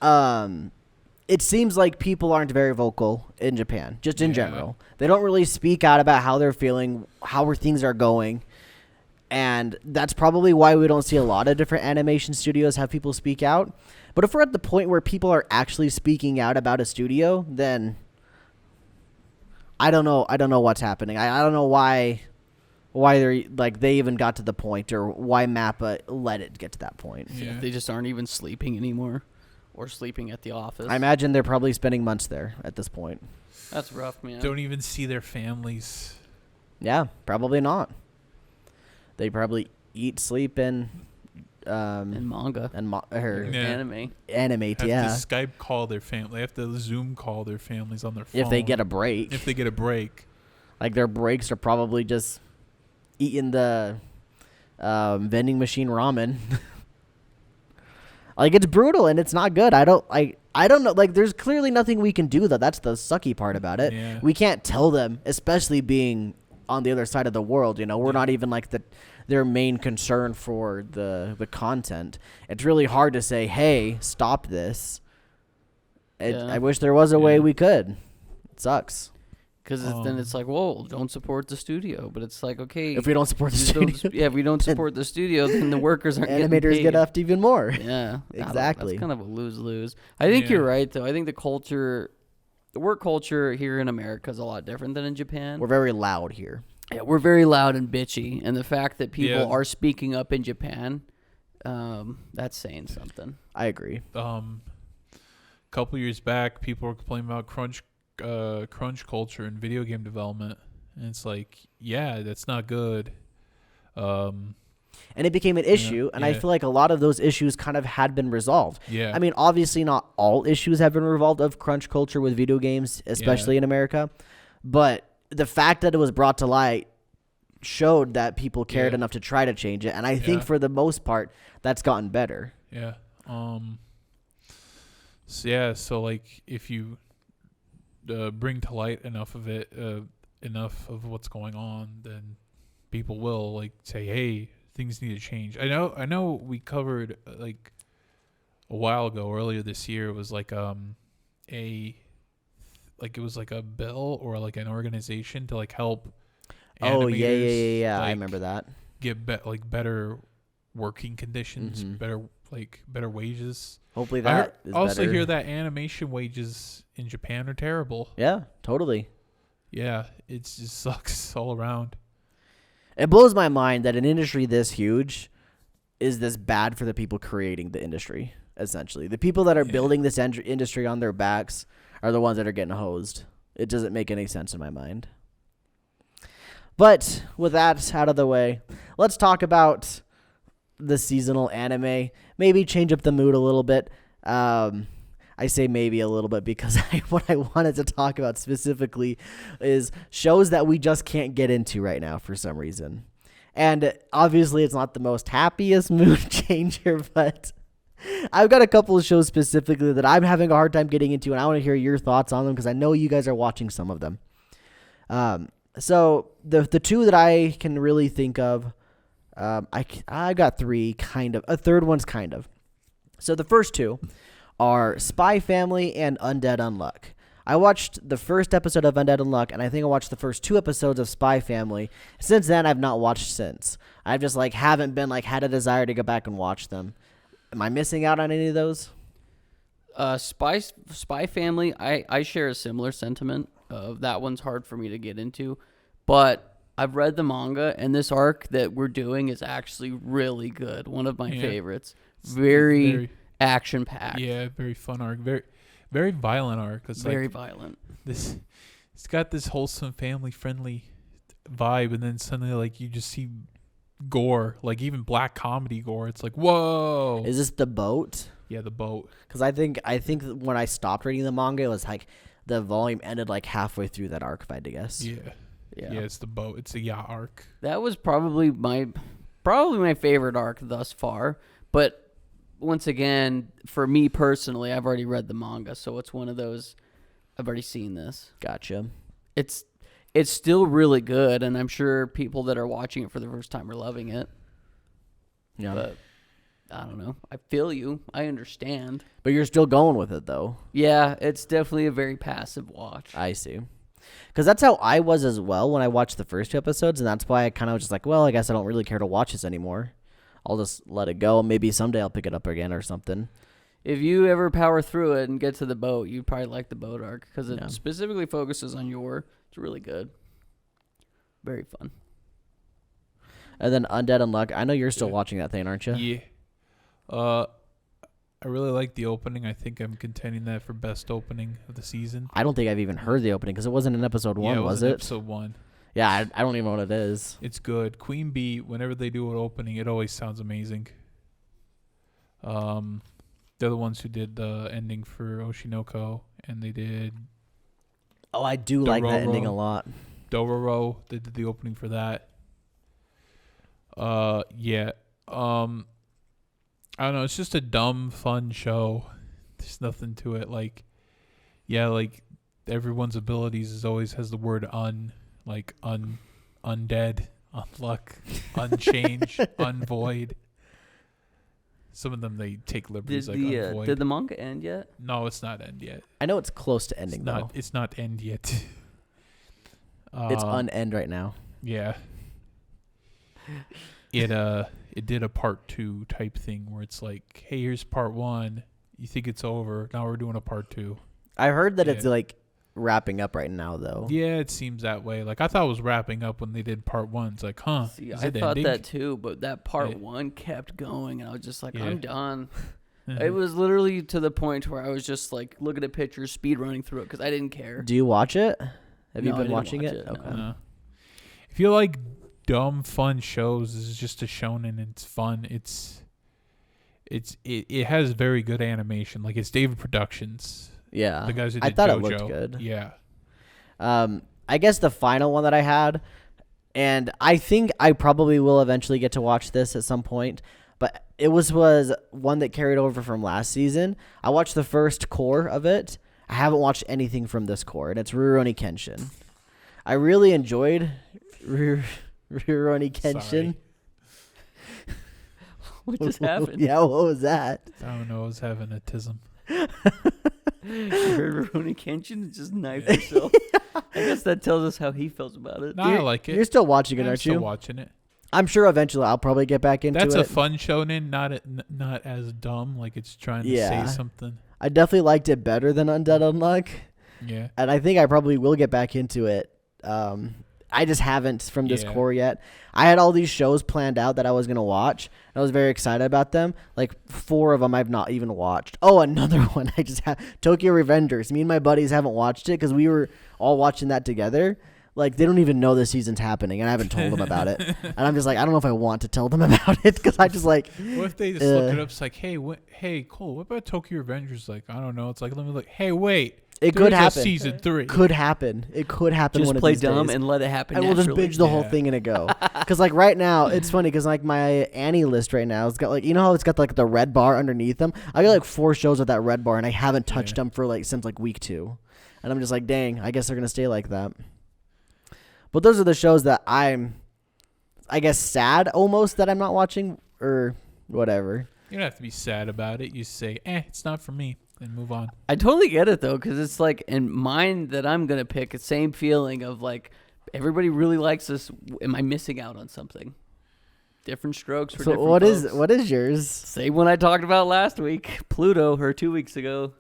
[SPEAKER 1] it seems like people aren't very vocal in Japan, just in general. They don't really speak out about how they're feeling, how things are going. And that's probably why we don't see a lot of different animation studios have people speak out. But if we're at the point where people are actually speaking out about a studio, then I don't know what's happening. I don't know why they're like they even got to the point, or why MAPPA let it get to that point.
[SPEAKER 2] Yeah. They just aren't even sleeping anymore, or sleeping at the office.
[SPEAKER 1] I imagine they're probably spending months there at this point.
[SPEAKER 2] That's rough, man.
[SPEAKER 3] Don't even see their families.
[SPEAKER 1] Yeah, probably not. They probably eat, sleep, and
[SPEAKER 2] manga
[SPEAKER 1] and
[SPEAKER 2] anime.
[SPEAKER 1] Animate,
[SPEAKER 3] have to Skype call their family. They have to Zoom call their families on their phone.
[SPEAKER 1] If they get a break. Like their breaks are probably just eating the vending machine ramen. Like it's brutal and it's not good. I don't know. Like there's clearly nothing we can do though. That's the sucky part about it.
[SPEAKER 3] Yeah.
[SPEAKER 1] We can't tell them, especially being on the other side of the world. You know, we're not even like their main concern for the content. It's really hard to say, hey, stop this. I wish there was a way we could. It sucks.
[SPEAKER 2] Because then it's like, whoa, don't support the studio. But it's like, okay.
[SPEAKER 1] If we don't support the studio.
[SPEAKER 2] If we don't support the studio, then the workers aren't
[SPEAKER 1] animators
[SPEAKER 2] getting paid.
[SPEAKER 1] get effed even more.
[SPEAKER 2] Yeah.
[SPEAKER 1] Exactly.
[SPEAKER 2] That's kind of a lose-lose. I think you're right, though. I think the work culture here in America is a lot different than in Japan.
[SPEAKER 1] We're very loud here.
[SPEAKER 2] Yeah, we're very loud and bitchy. And the fact that people are speaking up in Japan, that's saying something.
[SPEAKER 1] I agree.
[SPEAKER 3] A couple years back, people were complaining about crunch culture in video game development, and it's like, yeah, that's not good.
[SPEAKER 1] And it became an issue, and I feel like a lot of those issues kind of had been resolved.
[SPEAKER 3] Yeah.
[SPEAKER 1] I mean, obviously not all issues have been resolved of crunch culture with video games, especially in America, but the fact that it was brought to light showed that people cared enough to try to change it, and I think for the most part, that's gotten better.
[SPEAKER 3] Yeah. So like if you bring to light enough of it, enough of what's going on, then people will like say, hey, things need to change. I know we covered like a while ago, earlier this year, it was like it was like a bill or like an organization to like help animators,
[SPEAKER 1] Yeah,
[SPEAKER 3] like,
[SPEAKER 1] I remember that.
[SPEAKER 3] Get better working conditions, better wages.
[SPEAKER 1] Hopefully that is
[SPEAKER 3] also
[SPEAKER 1] better.
[SPEAKER 3] hear that animation wages in Japan are terrible.
[SPEAKER 1] Yeah, totally.
[SPEAKER 3] Yeah, it just sucks all around.
[SPEAKER 1] It blows my mind that an industry this huge is this bad for the people creating the industry, essentially. The people that are building this industry on their backs are the ones that are getting hosed. It doesn't make any sense in my mind. But with that out of the way, let's talk about the seasonal anime. Maybe change up the mood a little bit. I say maybe a little bit because what I wanted to talk about specifically is shows that we just can't get into right now for some reason. And obviously it's not the most happiest mood changer, but I've got a couple of shows specifically that I'm having a hard time getting into, and I want to hear your thoughts on them because I know you guys are watching some of them. So the two that I can really think of, I got three, kind of. A third one's kind of. So the first two are Spy Family and Undead Unluck. I watched the first episode of Undead Unluck, and I think I watched the first two episodes of Spy Family. Since then, I've not watched since. I've just haven't been had a desire to go back and watch them. Am I missing out on any of those?
[SPEAKER 2] Spy Family, I share a similar sentiment. That one's hard for me to get into, but I've read the manga, and this arc that we're doing is actually really good. One of my favorites. Very action-packed.
[SPEAKER 3] Yeah, very fun arc. Very violent arc. It's
[SPEAKER 2] very violent.
[SPEAKER 3] It's got this wholesome, family-friendly vibe, and then suddenly you just see gore, even black comedy gore. It's whoa.
[SPEAKER 1] Is this the boat?
[SPEAKER 3] Yeah, the boat.
[SPEAKER 1] Because I think when I stopped reading the manga, it was the volume ended halfway through that arc, if I had to guess.
[SPEAKER 3] Yeah, it's the boat. It's a yacht arc.
[SPEAKER 2] That was probably my favorite arc thus far. But once again, for me personally, I've already read the manga, so it's one of those. I've already seen this.
[SPEAKER 1] Gotcha.
[SPEAKER 2] It's still really good, and I'm sure people that are watching it for the first time are loving it.
[SPEAKER 1] Yeah.
[SPEAKER 2] But I don't know. I feel you. I understand.
[SPEAKER 1] But you're still going with it, though.
[SPEAKER 2] Yeah, it's definitely a very passive watch.
[SPEAKER 1] I see. Because that's how I was as well when I watched the first two episodes, and that's why I kind of was just well, I guess I don't really care to watch this anymore. I'll just let it go. Maybe someday I'll pick it up again or something.
[SPEAKER 2] If you ever power through it and get to the boat, you'd probably like the boat arc because it specifically focuses on It's really good. Very fun.
[SPEAKER 1] And then Undead Unluck. I know you're still watching that thing, aren't you?
[SPEAKER 3] Yeah. I really like the opening. I think I'm contending that for best opening of the season.
[SPEAKER 1] I don't think I've even heard the opening because it wasn't in episode 1, was it?
[SPEAKER 3] Episode 1.
[SPEAKER 1] Yeah, I don't even know what it is.
[SPEAKER 3] It's good. Queen Bee, whenever they do an opening, it always sounds amazing. They're the ones who did the ending for Oshinoko, and they did...
[SPEAKER 1] Oh, I do like that ending a lot.
[SPEAKER 3] Dororo, they did the opening for that. Yeah. I don't know. It's just a dumb, fun show. There's nothing to it. Everyone's abilities always has the word undead, unluck, unchange, unvoid. Some of them, they take liberties unvoid.
[SPEAKER 2] Did the manga end yet?
[SPEAKER 3] No, it's not end yet.
[SPEAKER 1] I know it's close to ending, though.
[SPEAKER 3] It's not end yet.
[SPEAKER 1] It's unend right now.
[SPEAKER 3] Yeah. It did a part 2 type thing where it's hey, here's part 1. You think it's over. Now we're doing a part 2.
[SPEAKER 1] I heard that it's wrapping up right now, though.
[SPEAKER 3] Yeah, it seems that way. I thought it was wrapping up when they did part 1. It's huh?
[SPEAKER 2] See, I thought that too, but that part 1 kept going, and I was just I'm done. It was literally to the point where I was just looking at pictures, speed running through it because I didn't care.
[SPEAKER 1] Do you watch it? Have you been
[SPEAKER 2] watching
[SPEAKER 1] watching it?
[SPEAKER 2] it?
[SPEAKER 1] Okay.
[SPEAKER 3] No. If you like dumb fun shows. This is just a shonen. It's fun. It has very good animation. Like it's David Productions.
[SPEAKER 1] Yeah,
[SPEAKER 3] The guys who did
[SPEAKER 1] I thought
[SPEAKER 3] JoJo.
[SPEAKER 1] it looked good.
[SPEAKER 3] Yeah.
[SPEAKER 1] I guess the final one that I had, and I think I probably will eventually get to watch this at some point, but it was one that carried over from last season. I watched the first core of it. I haven't watched anything from this core, and it's Rurouni Kenshin. I really enjoyed Rurouni Kenshin.
[SPEAKER 3] Sorry.
[SPEAKER 2] What just happened?
[SPEAKER 1] Yeah, what was that?
[SPEAKER 3] I don't know. I was having a tism.
[SPEAKER 2] You heard Rurouni Kenshin just knifed herself. I guess that tells us how he feels about it.
[SPEAKER 3] No, I like it.
[SPEAKER 1] You're still watching it,
[SPEAKER 3] I'm
[SPEAKER 1] aren't
[SPEAKER 3] still
[SPEAKER 1] you?
[SPEAKER 3] watching it.
[SPEAKER 1] I'm sure eventually I'll probably get back into
[SPEAKER 3] That's
[SPEAKER 1] it.
[SPEAKER 3] a fun shonen, not as dumb. Like it's trying to say something.
[SPEAKER 1] I definitely liked it better than Undead Unluck,
[SPEAKER 3] Yeah.
[SPEAKER 1] and I think I probably will get back into it. I just haven't from this
[SPEAKER 3] Yeah.
[SPEAKER 1] core yet. I had all these shows planned out that I was going to watch. I was very excited about them. Like 4 of them I've not even watched. Oh, another one I just have. Tokyo Revengers. Me and my buddies haven't watched it because we were all watching that together. Like, they don't even know the season's happening, and I haven't told them about it. And I'm just like, I don't know if I want to tell them about it because I just like...
[SPEAKER 3] What if they just look it up? It's like, hey, Cole, what about Tokyo Revengers? Like, I don't know. It's like, let me look. Hey, wait.
[SPEAKER 1] It could happen.
[SPEAKER 3] Season 3.
[SPEAKER 1] Could happen. It could happen
[SPEAKER 2] Just
[SPEAKER 1] one
[SPEAKER 2] play
[SPEAKER 1] of these
[SPEAKER 2] dumb
[SPEAKER 1] days.
[SPEAKER 2] and let it happen
[SPEAKER 1] And we'll
[SPEAKER 2] naturally.
[SPEAKER 1] just binge the whole thing in a go. Because, like, right now, it's funny because, like, my Annie list right now, it's got, like, you know how it's got, like, the red bar underneath them? I got, like, 4 shows with that red bar, and I haven't touched them for, like, since, like, week 2. And I'm just like, dang, I guess they're going to stay like that. But those are the shows that I'm, I guess, sad almost that I'm not watching or whatever.
[SPEAKER 3] You don't have to be sad about it. You say, it's not for me, and move on.
[SPEAKER 2] I totally get it, though, because it's like, in mine that I'm going to pick, the same feeling of, like, everybody really likes this. Am I missing out on something? Different strokes for different folks.
[SPEAKER 1] What is yours?
[SPEAKER 2] Same one I talked about last week. Pluto, or 2 weeks ago.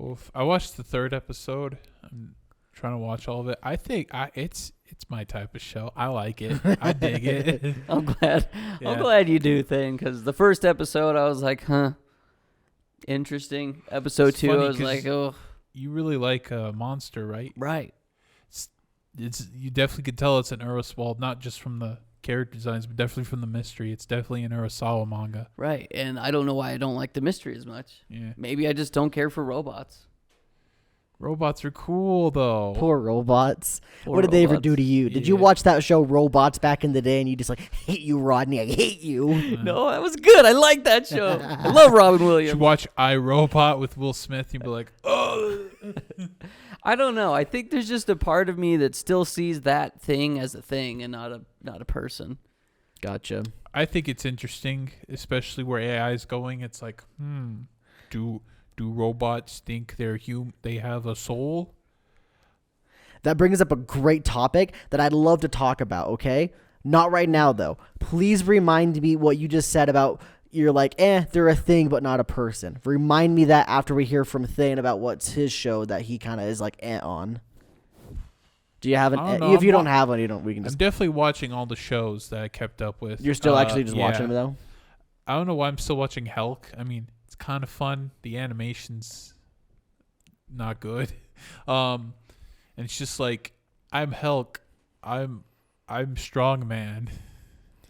[SPEAKER 3] Oof. I watched the 3rd episode. I'm trying to watch all of it. I think it's my type of show. I like it. I dig it.
[SPEAKER 2] I'm glad.
[SPEAKER 3] Yeah.
[SPEAKER 2] I'm glad you do, thing, because the first episode I was like, interesting. Episode
[SPEAKER 3] It's
[SPEAKER 2] 2
[SPEAKER 3] funny
[SPEAKER 2] I was
[SPEAKER 3] 'cause
[SPEAKER 2] like, oh,
[SPEAKER 3] You really like Monster, right?
[SPEAKER 2] right.
[SPEAKER 3] It's you definitely could tell it's an Uraswald, not just from the character designs, but definitely from the mystery. It's definitely an Urasawa manga.
[SPEAKER 2] Right, and I don't know why I don't like the mystery as much.
[SPEAKER 3] Yeah.
[SPEAKER 2] Maybe I just don't care for robots.
[SPEAKER 3] Robots are cool though.
[SPEAKER 1] Poor robots.
[SPEAKER 2] Poor
[SPEAKER 1] What did they ever
[SPEAKER 2] robots.
[SPEAKER 1] do to you? Did you
[SPEAKER 3] Yeah.
[SPEAKER 1] watch that show Robots back in the day and you just like, hate you, Rodney, I hate you?
[SPEAKER 2] No, that was good. I like that show. I love Robin
[SPEAKER 3] You
[SPEAKER 2] Williams.
[SPEAKER 3] should watch iRobot with Will Smith. You'd be like, oh.
[SPEAKER 2] I don't know. I think there's just a part of me that still sees that thing as a thing and not a person.
[SPEAKER 1] Gotcha.
[SPEAKER 3] I think it's interesting, especially where AI is going. It's like, do robots think they have a soul?
[SPEAKER 1] That brings up a great topic that I'd love to talk about, okay? Not right now, though. Please remind me what you just said about you're like, they're a thing but not a person. Remind me that after we hear from Thane about what's his show that he kind of is like on. Do you have an?
[SPEAKER 3] I don't know.
[SPEAKER 1] If you don't have one, we can
[SPEAKER 3] I'm
[SPEAKER 1] just.
[SPEAKER 3] definitely watching all the shows that I kept up with.
[SPEAKER 1] You're still actually just
[SPEAKER 3] yeah.
[SPEAKER 1] watching them though.
[SPEAKER 3] I don't know why I'm still watching Helk. I mean, it's kind of fun. The animation's not good. And it's just like, I'm Helk. I'm strong man.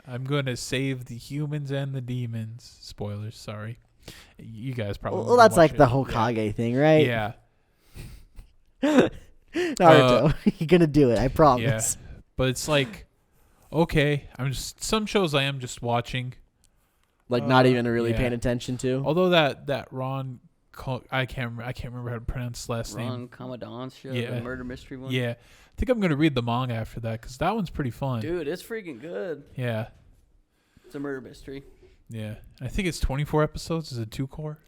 [SPEAKER 3] I'm going to save the humans and the demons. Spoilers, sorry. You guys probably
[SPEAKER 1] Well, that's like
[SPEAKER 3] watch
[SPEAKER 1] the
[SPEAKER 3] it.
[SPEAKER 1] Hokage thing, right?
[SPEAKER 3] Yeah.
[SPEAKER 1] Naruto, you're gonna do it. I promise.
[SPEAKER 3] Yeah. But it's like, okay, some shows I am just watching.
[SPEAKER 1] Like not even really
[SPEAKER 3] yeah.
[SPEAKER 1] paying attention to.
[SPEAKER 3] Although that Ron, I can't remember how to pronounce his last name.
[SPEAKER 2] Ron Commandant's show,
[SPEAKER 3] Yeah.
[SPEAKER 2] the murder mystery one.
[SPEAKER 3] Yeah, I think I'm gonna read the manga after that because that one's pretty fun.
[SPEAKER 2] Dude, it's freaking good.
[SPEAKER 3] Yeah,
[SPEAKER 2] It's a murder mystery.
[SPEAKER 3] yeah. I think it's 24 episodes. Is it 2-core?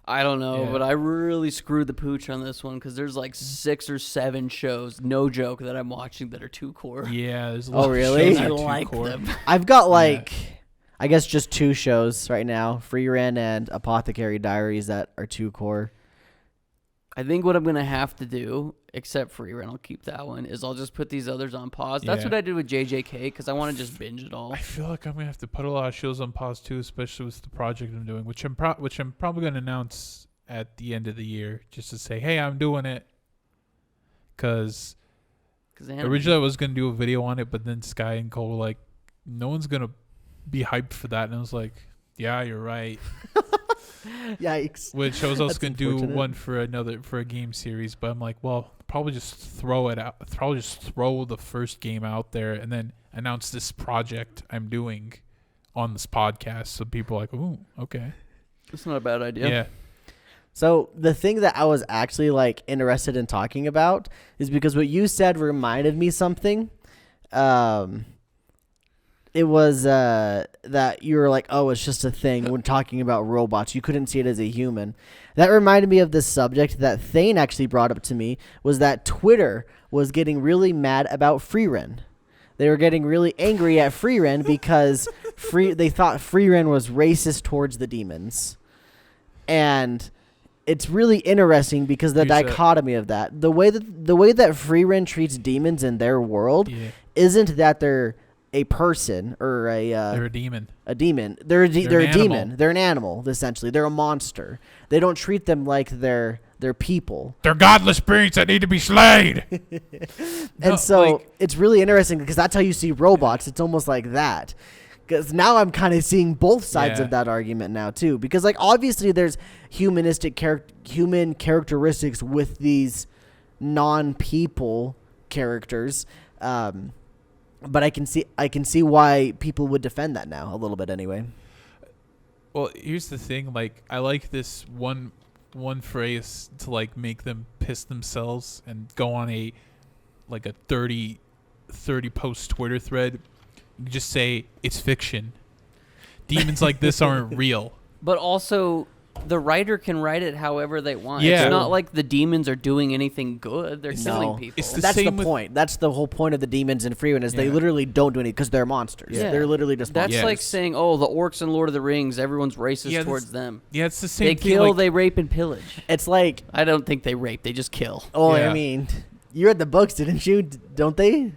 [SPEAKER 2] I don't know,
[SPEAKER 3] Yeah.
[SPEAKER 2] but I really screwed the pooch on this one because there's like 6 or 7 shows, no joke, that I'm watching that are 2-core.
[SPEAKER 3] Yeah, there's a
[SPEAKER 1] Oh,
[SPEAKER 3] lot
[SPEAKER 1] really?
[SPEAKER 3] of shows
[SPEAKER 2] I
[SPEAKER 3] that are
[SPEAKER 2] like
[SPEAKER 3] 2-core.
[SPEAKER 2] them.
[SPEAKER 1] I've got like, I guess just 2 shows right now: Free Ren and Apothecary Diaries that are 2-core.
[SPEAKER 2] I think what I'm going to have to do, except for Rerun, I'll keep that one, is I'll just put these others on pause. That's
[SPEAKER 3] Yeah.
[SPEAKER 2] what I did with JJK because I want to just binge it all.
[SPEAKER 3] I feel like I'm gonna have to put a lot of shows on pause too, especially with the project I'm doing, which I'm probably gonna announce at the end of the year, just to say, hey, I'm doing it, because Originally, I was gonna do a video on it, but then Sky and Cole were like, "No one's gonna be hyped for that," and I was like, "Yeah, you're right."
[SPEAKER 1] Yikes!
[SPEAKER 3] Which I was also
[SPEAKER 1] That's
[SPEAKER 3] gonna do
[SPEAKER 1] unfortunate.
[SPEAKER 3] one for a game series, but I'm like, well, probably just throw it out. Probably just throw the first game out there and then announce this project I'm doing on this podcast, so people are like, "Ooh, okay."
[SPEAKER 2] It's not a bad idea.
[SPEAKER 3] Yeah.
[SPEAKER 1] So the thing that I was actually like interested in talking about is because what you said reminded me something. It was that you were like, oh, it's just a thing when talking about robots. You couldn't see it as a human. That reminded me of this subject that Thane actually brought up to me, was that Twitter was getting really mad about Freeren. They were getting really angry at Freeren because they thought Freeren was racist towards the demons. And it's really interesting because the dichotomy of that, the way that Freeren treats demons in their world isn't that they're a person or
[SPEAKER 3] They're a demon.
[SPEAKER 1] A demon. They're a
[SPEAKER 3] an
[SPEAKER 1] demon.
[SPEAKER 3] animal.
[SPEAKER 1] They're an animal, essentially. They're a monster. They don't treat them like they're people.
[SPEAKER 3] They're godless beings that need to be slain.
[SPEAKER 1] And so it's really interesting because that's how you see robots. It's almost like that. Because now I'm kind of seeing both sides of that argument now too. Because like obviously there's human characteristics with these non-people characters. But I can see why people would defend that now a little bit anyway.
[SPEAKER 3] Well, here's the thing. Like, I like this one phrase to like make them piss themselves and go on a 30 post Twitter thread. You can just say it's fiction. Demons like this aren't real.
[SPEAKER 2] But also, the writer can write it however they want.
[SPEAKER 3] Yeah.
[SPEAKER 2] It's not like the demons are doing anything good. They're killing people.
[SPEAKER 3] It's
[SPEAKER 1] That's the
[SPEAKER 3] same with-
[SPEAKER 1] point. That's the whole point of the demons in Freewind is they
[SPEAKER 3] Yeah.
[SPEAKER 1] literally don't do anything because they're monsters.
[SPEAKER 2] Yeah.
[SPEAKER 1] They're literally just
[SPEAKER 2] That's
[SPEAKER 1] monsters.
[SPEAKER 2] like saying, oh, the orcs in Lord of the Rings, everyone's racist
[SPEAKER 3] Yeah,
[SPEAKER 2] towards them.
[SPEAKER 3] Yeah, it's the same
[SPEAKER 2] They
[SPEAKER 3] thing.
[SPEAKER 2] kill,
[SPEAKER 3] like,
[SPEAKER 2] they rape, and pillage.
[SPEAKER 1] It's like,
[SPEAKER 2] I don't think they rape. They just kill.
[SPEAKER 1] oh,
[SPEAKER 3] Yeah.
[SPEAKER 1] I mean, you read the books, didn't you? Don't they?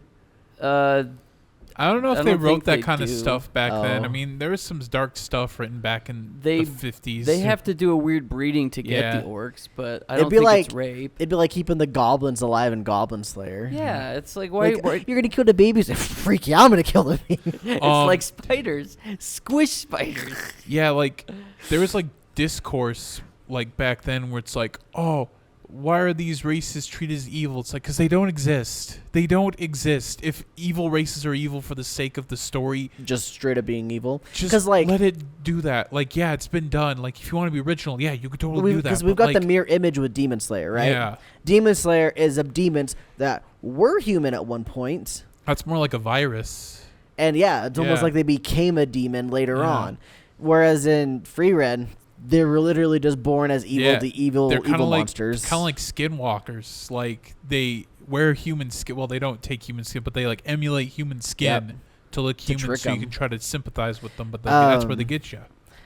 [SPEAKER 3] I don't know if
[SPEAKER 2] I
[SPEAKER 3] they
[SPEAKER 2] don't
[SPEAKER 3] wrote
[SPEAKER 2] think
[SPEAKER 3] that
[SPEAKER 2] they
[SPEAKER 3] kind of
[SPEAKER 2] do.
[SPEAKER 3] stuff back then.
[SPEAKER 1] Oh.
[SPEAKER 3] I mean, there was some dark stuff written back in
[SPEAKER 2] They-
[SPEAKER 3] the 50s.
[SPEAKER 2] They have to do a weird breeding to get
[SPEAKER 3] Yeah.
[SPEAKER 2] the orcs, but I
[SPEAKER 1] It'd
[SPEAKER 2] don't
[SPEAKER 1] be
[SPEAKER 2] think
[SPEAKER 1] like-
[SPEAKER 2] it's rape.
[SPEAKER 1] It'd be like keeping the goblins alive in Goblin Slayer.
[SPEAKER 2] Yeah, it's like, why?
[SPEAKER 1] Like, you're going to kill the babies? Freak you, I'm going to kill the babies.
[SPEAKER 2] it's
[SPEAKER 3] Um,
[SPEAKER 2] like spiders. Squish spiders.
[SPEAKER 3] Yeah, like there was like discourse like back then where it's like, oh, why are these races treated as evil? It's like because they don't exist. They don't exist. If evil races are evil for the sake of the story,
[SPEAKER 1] Just straight up being evil.
[SPEAKER 3] just
[SPEAKER 1] like,
[SPEAKER 3] let it do that. Like, yeah, it's been done. Like, if you want to be original, yeah, you could totally do that.
[SPEAKER 1] Because we've
[SPEAKER 3] but,
[SPEAKER 1] got
[SPEAKER 3] like,
[SPEAKER 1] the mirror image with Demon Slayer, right?
[SPEAKER 3] Yeah,
[SPEAKER 1] Demon Slayer is of demons that were human at one point.
[SPEAKER 3] that's more like a virus.
[SPEAKER 1] And yeah, it's almost
[SPEAKER 3] Yeah.
[SPEAKER 1] like they became a demon later
[SPEAKER 3] Yeah.
[SPEAKER 1] on. Whereas in Freered, they were literally just born as evil,
[SPEAKER 3] Yeah.
[SPEAKER 1] the evil
[SPEAKER 3] They're kind of like
[SPEAKER 1] monsters.
[SPEAKER 3] kind of like skinwalkers. Like they wear human skin. Well, they don't take human skin, but they like emulate human skin
[SPEAKER 1] Yep.
[SPEAKER 3] to look
[SPEAKER 1] To
[SPEAKER 3] human,
[SPEAKER 1] trick
[SPEAKER 3] so you
[SPEAKER 1] 'em.
[SPEAKER 3] can try to sympathize with them. But that's where they get you.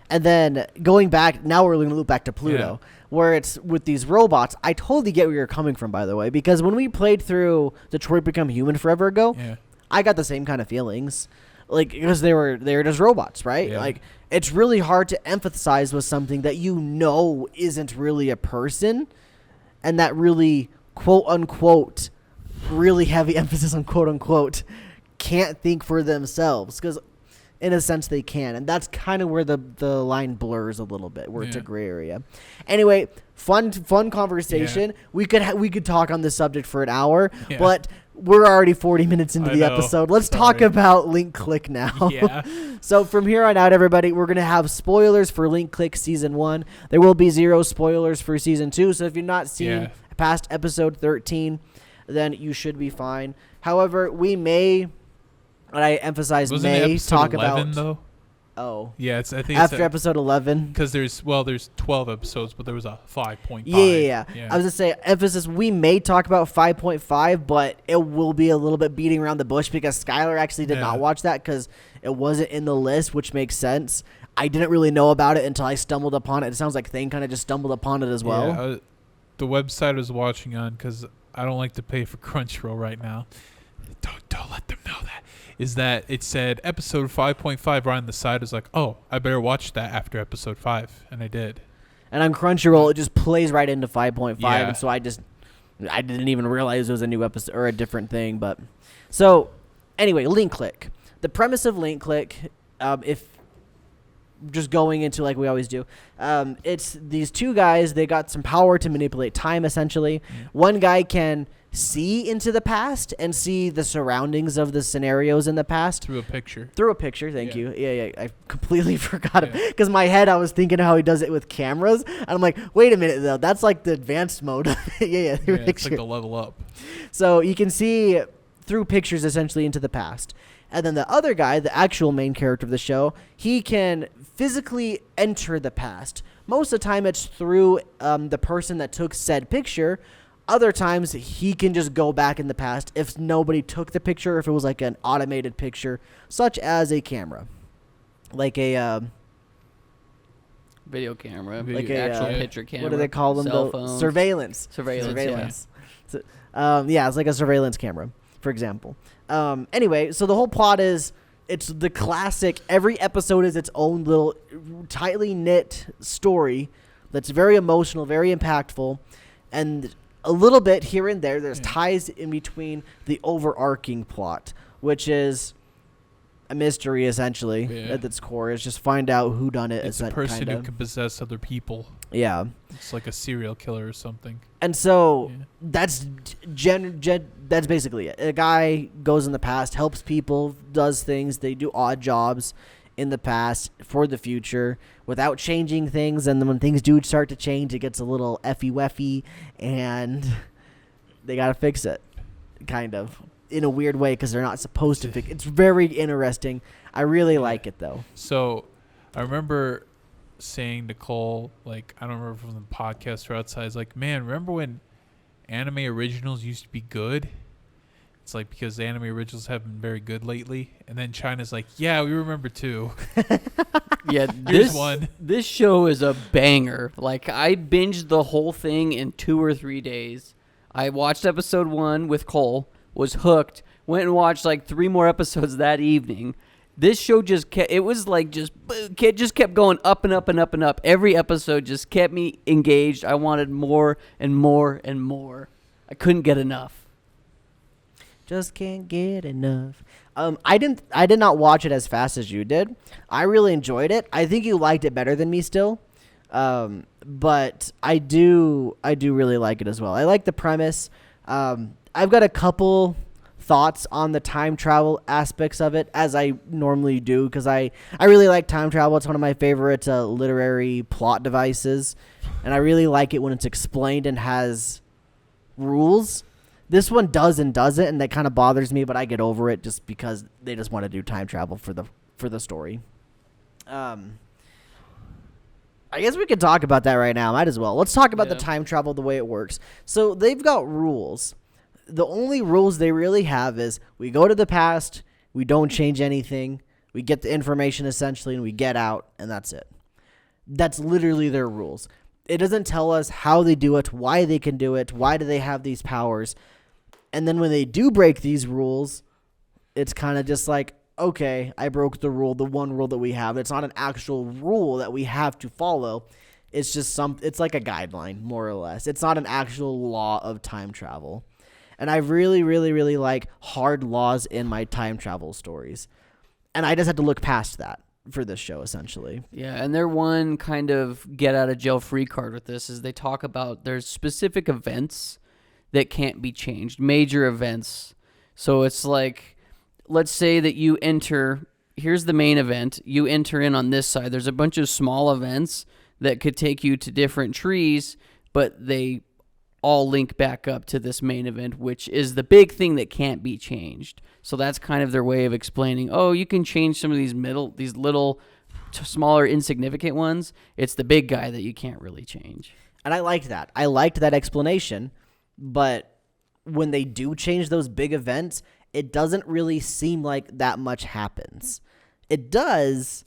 [SPEAKER 1] And then going back, now we're going to loop back to Pluto, where it's with these robots. I totally get where you're coming from, by the way, because when we played through Detroit Become Human forever ago,
[SPEAKER 3] Yeah.
[SPEAKER 1] I got the same kind of feelings, like because they were just robots, right?
[SPEAKER 3] Yeah.
[SPEAKER 1] Like it's really hard to empathize with something that you know isn't really a person, and that really quote unquote, really heavy emphasis on quote unquote, can't think for themselves because. In a sense, they can, and that's kind of where the line blurs a little bit, where it's a
[SPEAKER 3] Yeah.
[SPEAKER 1] gray area. Anyway, fun conversation.
[SPEAKER 3] Yeah.
[SPEAKER 1] We could talk on this subject for an hour,
[SPEAKER 3] Yeah.
[SPEAKER 1] but we're already 40 minutes into
[SPEAKER 3] I
[SPEAKER 1] the
[SPEAKER 3] know.
[SPEAKER 1] episode. Let's talk
[SPEAKER 3] Sorry.
[SPEAKER 1] about Link Click now.
[SPEAKER 3] Yeah.
[SPEAKER 1] So from here on out, everybody, we're gonna have spoilers for Link Click season 1. There will be 0 spoilers for season 2. So if you've not seen
[SPEAKER 3] Yeah.
[SPEAKER 1] past episode 13, then you should be fine. However, we may. And I emphasize
[SPEAKER 3] Wasn't it
[SPEAKER 1] may
[SPEAKER 3] episode
[SPEAKER 1] talk
[SPEAKER 3] 11,
[SPEAKER 1] about
[SPEAKER 3] though?
[SPEAKER 1] oh
[SPEAKER 3] Yeah, I think
[SPEAKER 1] after episode 11.
[SPEAKER 3] because there's 12 episodes, but there was a 5.5.
[SPEAKER 1] Yeah. I was gonna say emphasis. We may talk about 5.5, but it will be a little bit beating around the bush because Skylar actually did
[SPEAKER 3] Yeah.
[SPEAKER 1] not watch that because it wasn't in the list, which makes sense. I didn't really know about it until I stumbled upon it. It sounds like Thane kind of just stumbled upon it as well.
[SPEAKER 3] Yeah, the website I was watching on because I don't like to pay for Crunchyroll right now. Don't let them know that. Is that it said episode 5.5 right on the side. Is like, oh, I better watch that after episode 5, and I did.
[SPEAKER 1] And on Crunchyroll, it just plays right into 5.5,
[SPEAKER 3] Yeah.
[SPEAKER 1] and so I just I didn't even realize it was a new episode or a different thing. But so anyway, Link Click. The premise of Link Click, if just going into like we always do, it's these two guys. They got some power to manipulate time. Essentially, one guy can see into the past and see the surroundings of the scenarios in the past
[SPEAKER 3] through a picture.
[SPEAKER 1] Thank you. Yeah. I completely forgot it because my head I was thinking how he does it with cameras, and I'm like, wait a minute though, that's like the advanced mode.
[SPEAKER 3] It's like the level up.
[SPEAKER 1] So you can see through pictures essentially into the past. And then the other guy, the actual main character of the show, he can physically enter the past. Most of the time it's through the person that took said picture. Other times he can just go back in the past if nobody took the picture, or if it was like an automated picture, such as a camera. Like a
[SPEAKER 2] video camera,
[SPEAKER 1] like
[SPEAKER 2] a actual picture camera.
[SPEAKER 1] What do they call them?
[SPEAKER 2] Cell phones.
[SPEAKER 1] Surveillance.
[SPEAKER 2] Yeah.
[SPEAKER 1] So, it's like a surveillance camera, for example. Anyway, so the whole plot is it's the classic. Every episode is its own little tightly knit story that's very emotional, very impactful, and a little bit here and there's ties in between the overarching plot, which is a mystery essentially at its core. Is just find out who done it.
[SPEAKER 3] It's a person who can possess other people.
[SPEAKER 1] Yeah,
[SPEAKER 3] it's like a serial killer or something.
[SPEAKER 1] And so that's that's basically it. A guy goes in the past, helps people, does things. They do odd jobs in the past for the future without changing things. And then when things do start to change, it gets a little effy-weffy, and they got to fix it, kind of, in a weird way because they're not supposed to fix it. It's very interesting. I really like it, though.
[SPEAKER 3] So I remember saying to Cole, like, I don't remember from the podcast or outside, it's like, man, remember when anime originals used to be good? It's like because the anime originals have been very good lately. And then China's like, yeah, we remember too.
[SPEAKER 2] Yeah, this show is a banger. Like, I binged the whole thing in 2 or 3 days. I watched episode 1 with Cole, was hooked, went and watched like 3 more episodes that evening. This show just kept, it was like just kept going up and up and up and up. Every episode just kept me engaged. I wanted more and more and more. I couldn't get enough.
[SPEAKER 1] Just can't get enough. I did not watch it as fast as you did. I really enjoyed it. I think you liked it better than me still. But I do really like it as well. I like the premise. I've got a couple thoughts on the time travel aspects of it, as I normally do, because I really like time travel. It's one of my favorite literary plot devices, and I really like it when it's explained and has rules. This one does and doesn't, and that kind of bothers me, but I get over it just because they just want to do time travel for the story. I guess we could talk about that right now. Might as well. Let's talk about the time travel, the way it works. So they've got rules. The only rules they really have is we go to the past, we don't change anything, we get the information essentially, and we get out, and that's it. That's literally their rules. It doesn't tell us how they do it, why they can do it, why do they have these powers. And then when they do break these rules, it's kind of just like, okay, I broke the rule, the one rule that we have. It's not an actual rule that we have to follow. It's just it's like a guideline, more or less. It's not an actual law of time travel. And I really, really, really like hard laws in my time travel stories. And I just had to look past that for this show, essentially.
[SPEAKER 2] Yeah, and their one kind of get-out-of-jail-free card with this is they talk about there's specific events that can't be changed, major events. So it's like, let's say that you enter, here's the main event, you enter in on this side. There's a bunch of small events that could take you to different trees, but they all link back up to this main event, which is the big thing that can't be changed. So that's kind of their way of explaining, oh, you can change some of these little, smaller, insignificant ones. It's the big guy that you can't really change.
[SPEAKER 1] And I liked that. I liked that explanation. But when they do change those big events, it doesn't really seem like that much happens. It does,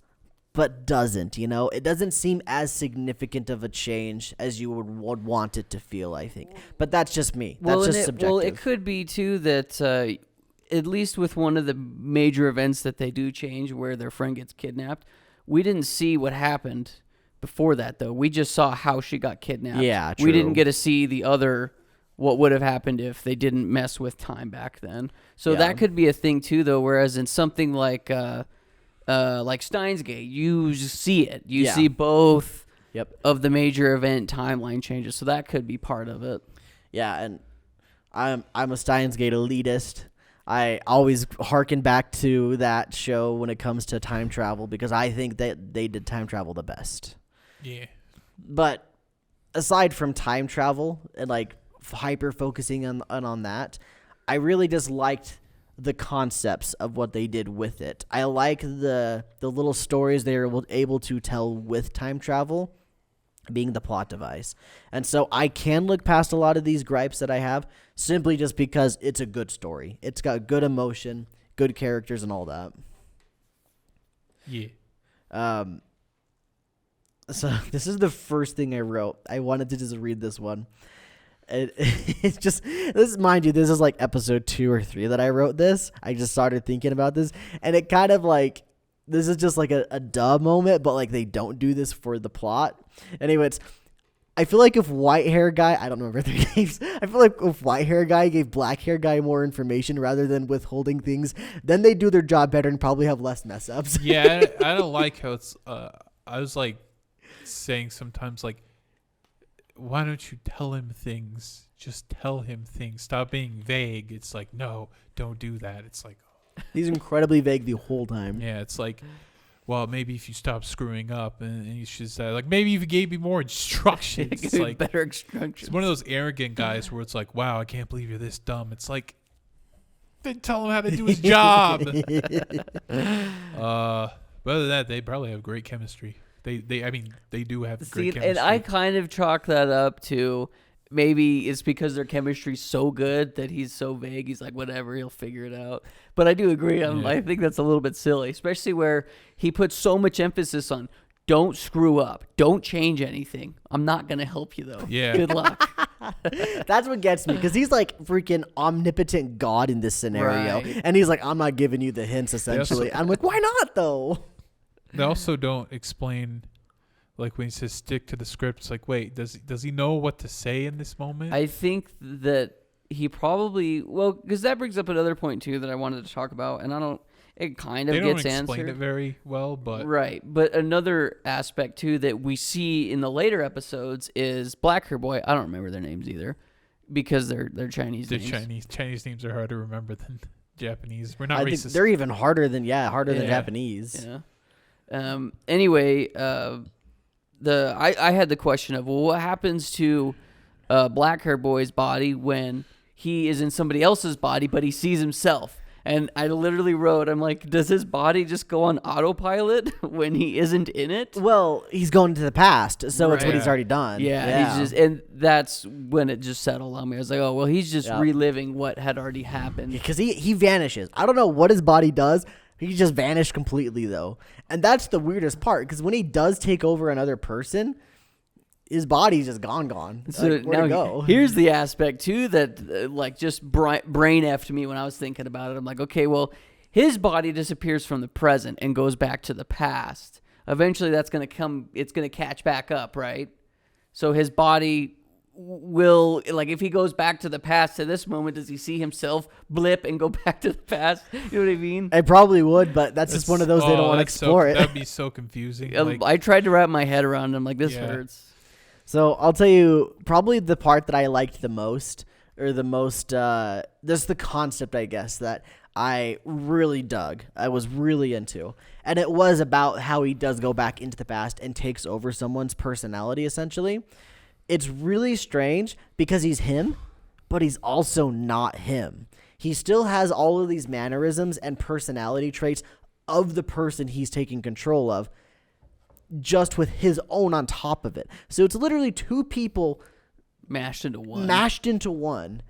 [SPEAKER 1] but doesn't, It doesn't seem as significant of a change as you would want it to feel, I think. But that's just me. That's just subjective.
[SPEAKER 2] Well, it could be, too, that at least with one of the major events that they do change where their friend gets kidnapped, we didn't see what happened before that, though. We just saw how she got kidnapped.
[SPEAKER 1] Yeah, true.
[SPEAKER 2] We didn't get to see the other what would have happened if they didn't mess with time back then. So
[SPEAKER 1] Yeah.
[SPEAKER 2] that could be a thing too, though. Whereas in something like Steins Gate, you see it. You
[SPEAKER 1] Yeah.
[SPEAKER 2] see both
[SPEAKER 1] Yep.
[SPEAKER 2] of the major event timeline changes. So that could be part of it.
[SPEAKER 1] Yeah, and I'm a Steins Gate elitist. I always harken back to that show when it comes to time travel because I think that they did time travel the best.
[SPEAKER 3] Yeah.
[SPEAKER 1] But aside from time travel and like hyper focusing on that, I really just liked the concepts of what they did with it. I like the little stories they were able to tell with time travel being the plot device. And so I can look past a lot of these gripes that I have simply just because it's a good story. It's got good emotion, good characters, and all that.
[SPEAKER 3] Yeah.
[SPEAKER 1] So this is the first thing I wrote. I wanted to just read this one. It's just, mind you, this is like episode 2 or 3 that I wrote this. I just started thinking about this, and it kind of like, this is just like a duh moment, but like they don't do this for the plot. Anyways, I feel like if white hair guy, I don't remember their names. I feel like if white hair guy gave black hair guy more information rather than withholding things, then they do their job better and probably have less mess ups.
[SPEAKER 3] Yeah, I don't like how it's. I was like saying sometimes like, why don't you tell him things? Just tell him things. Stop being vague. It's like, no, don't do that. It's like,
[SPEAKER 1] He's incredibly vague the whole time.
[SPEAKER 3] yeah, it's like, well, maybe if you stop screwing up, and you should say like, maybe if you gave me more instructions. It's like
[SPEAKER 2] better instructions.
[SPEAKER 3] it's one of those arrogant guys where it's like, wow, I can't believe you're this dumb. It's like, then tell him how to do his job. But other than that, they probably have great chemistry. I mean, they do have great chemistry.
[SPEAKER 2] And I kind of chalk that up to maybe it's because their chemistry's so good that he's so vague. He's like, whatever, he'll figure it out. But I do agree. I think that's a little bit silly, especially where he puts so much emphasis on don't screw up. Don't change anything. I'm not going to help you, though.
[SPEAKER 3] Yeah.
[SPEAKER 2] Good luck.
[SPEAKER 1] That's what gets me, because he's like freaking omnipotent God in this scenario.
[SPEAKER 2] Right.
[SPEAKER 1] And he's like, I'm not giving you the hints, essentially. I'm like, why not, though?
[SPEAKER 3] They also don't explain, like when he says stick to the script. It's like, wait, does he know what to say in this moment?
[SPEAKER 2] I think that he probably, well, because that brings up another point, too, that I wanted to talk about. And it kind of
[SPEAKER 3] they
[SPEAKER 2] gets
[SPEAKER 3] don't explain
[SPEAKER 2] answered.
[SPEAKER 3] it very well, but
[SPEAKER 2] Right. But another aspect, too, that we see in the later episodes is Black Hair Boy. I don't remember their names either because they're Chinese
[SPEAKER 3] the
[SPEAKER 2] names.
[SPEAKER 3] Chinese names are hard to remember than Japanese. We're not
[SPEAKER 1] I
[SPEAKER 3] racist.
[SPEAKER 1] think they're even harder than
[SPEAKER 3] Yeah.
[SPEAKER 1] Japanese.
[SPEAKER 2] Yeah. Anyway, I had the question of, well, what happens to Black Hair Boy's body when he is in somebody else's body, but he sees himself? And I literally wrote, I'm like, does his body just go on autopilot when he isn't in it?
[SPEAKER 1] Well, he's going to the past, so it's what
[SPEAKER 3] Right.
[SPEAKER 1] he's already done.
[SPEAKER 2] Yeah, he's just, and that's when it just settled on me. I was like, oh, well, he's just reliving what had already happened.
[SPEAKER 1] Because he vanishes. I don't know what his body does. He just vanished completely, though. And that's the weirdest part, because when he does take over another person, his body's just gone.
[SPEAKER 2] So
[SPEAKER 1] Like, where'd
[SPEAKER 2] now
[SPEAKER 1] it go?
[SPEAKER 2] here's the aspect too that like just brain effed me when I was thinking about it. I'm like, okay, well, his body disappears from the present and goes back to the past. Eventually, that's gonna come. It's gonna catch back up, right? So his body will, like, if he goes back to the past to this moment, does he see himself blip and go back to the past? You know what I mean?
[SPEAKER 1] I probably would, but that's just one of those they don't want to explore it.
[SPEAKER 3] That'd be so confusing. Like,
[SPEAKER 2] I tried to wrap my head around it. I'm like, this
[SPEAKER 3] Yeah.
[SPEAKER 2] hurts.
[SPEAKER 1] So I'll tell you, probably the part that I liked the most, or the most, there's the concept, I guess, that I really dug. I was really into. And it was about how he does go back into the past and takes over someone's personality, essentially. It's really strange because he's him, but he's also not him. He still has all of these mannerisms and personality traits of the person he's taking control of, just with his own on top of it. So it's literally two people
[SPEAKER 2] Mashed into one.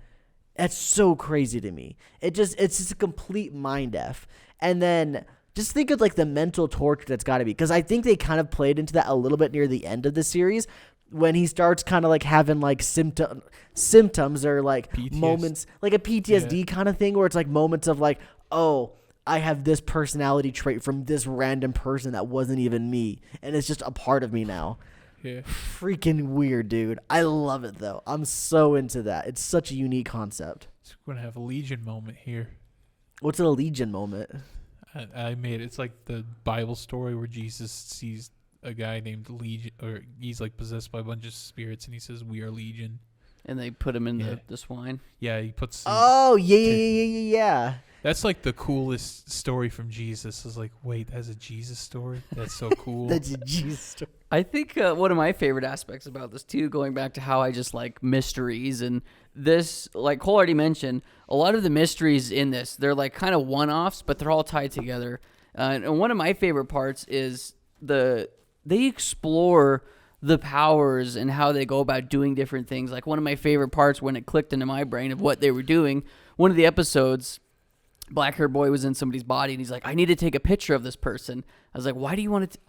[SPEAKER 1] That's so crazy to me. It's just a complete mind F. And then just think of like the mental torture that's got to be, because I think they kind of played into that a little bit near the end of the series when he starts kind of like having like symptoms or like
[SPEAKER 3] PTSD.
[SPEAKER 1] moments, like a PTSD kind of thing, where it's like moments of like, oh, I have this personality trait from this random person that wasn't even me, and it's just a part of me now.
[SPEAKER 3] Yeah.
[SPEAKER 1] Freaking weird, dude. I love it though. I'm so into that. It's such a unique concept.
[SPEAKER 3] So we're gonna have a Legion moment here.
[SPEAKER 1] What's a Legion moment?
[SPEAKER 3] I made it's like the Bible story where Jesus sees a guy named Legion, or he's like possessed by a bunch of spirits, and he says, "We are Legion."
[SPEAKER 2] And they put him in the swine.
[SPEAKER 3] Yeah, he puts.
[SPEAKER 1] Oh yeah.
[SPEAKER 3] That's like the coolest story from Jesus. Is like, wait, that's a Jesus story. That's so cool.
[SPEAKER 1] That's a Jesus story.
[SPEAKER 2] I think one of my favorite aspects about this too, going back to how I just like mysteries, and this, like Cole already mentioned, a lot of the mysteries in this, they're like kind of one-offs, but they're all tied together. And one of my favorite parts is they explore the powers and how they go about doing different things. Like one of my favorite parts when it clicked into my brain of what they were doing, one of the episodes, black hair boy was in somebody's body and he's like, I need to take a picture of this person. I was like, why do you want to?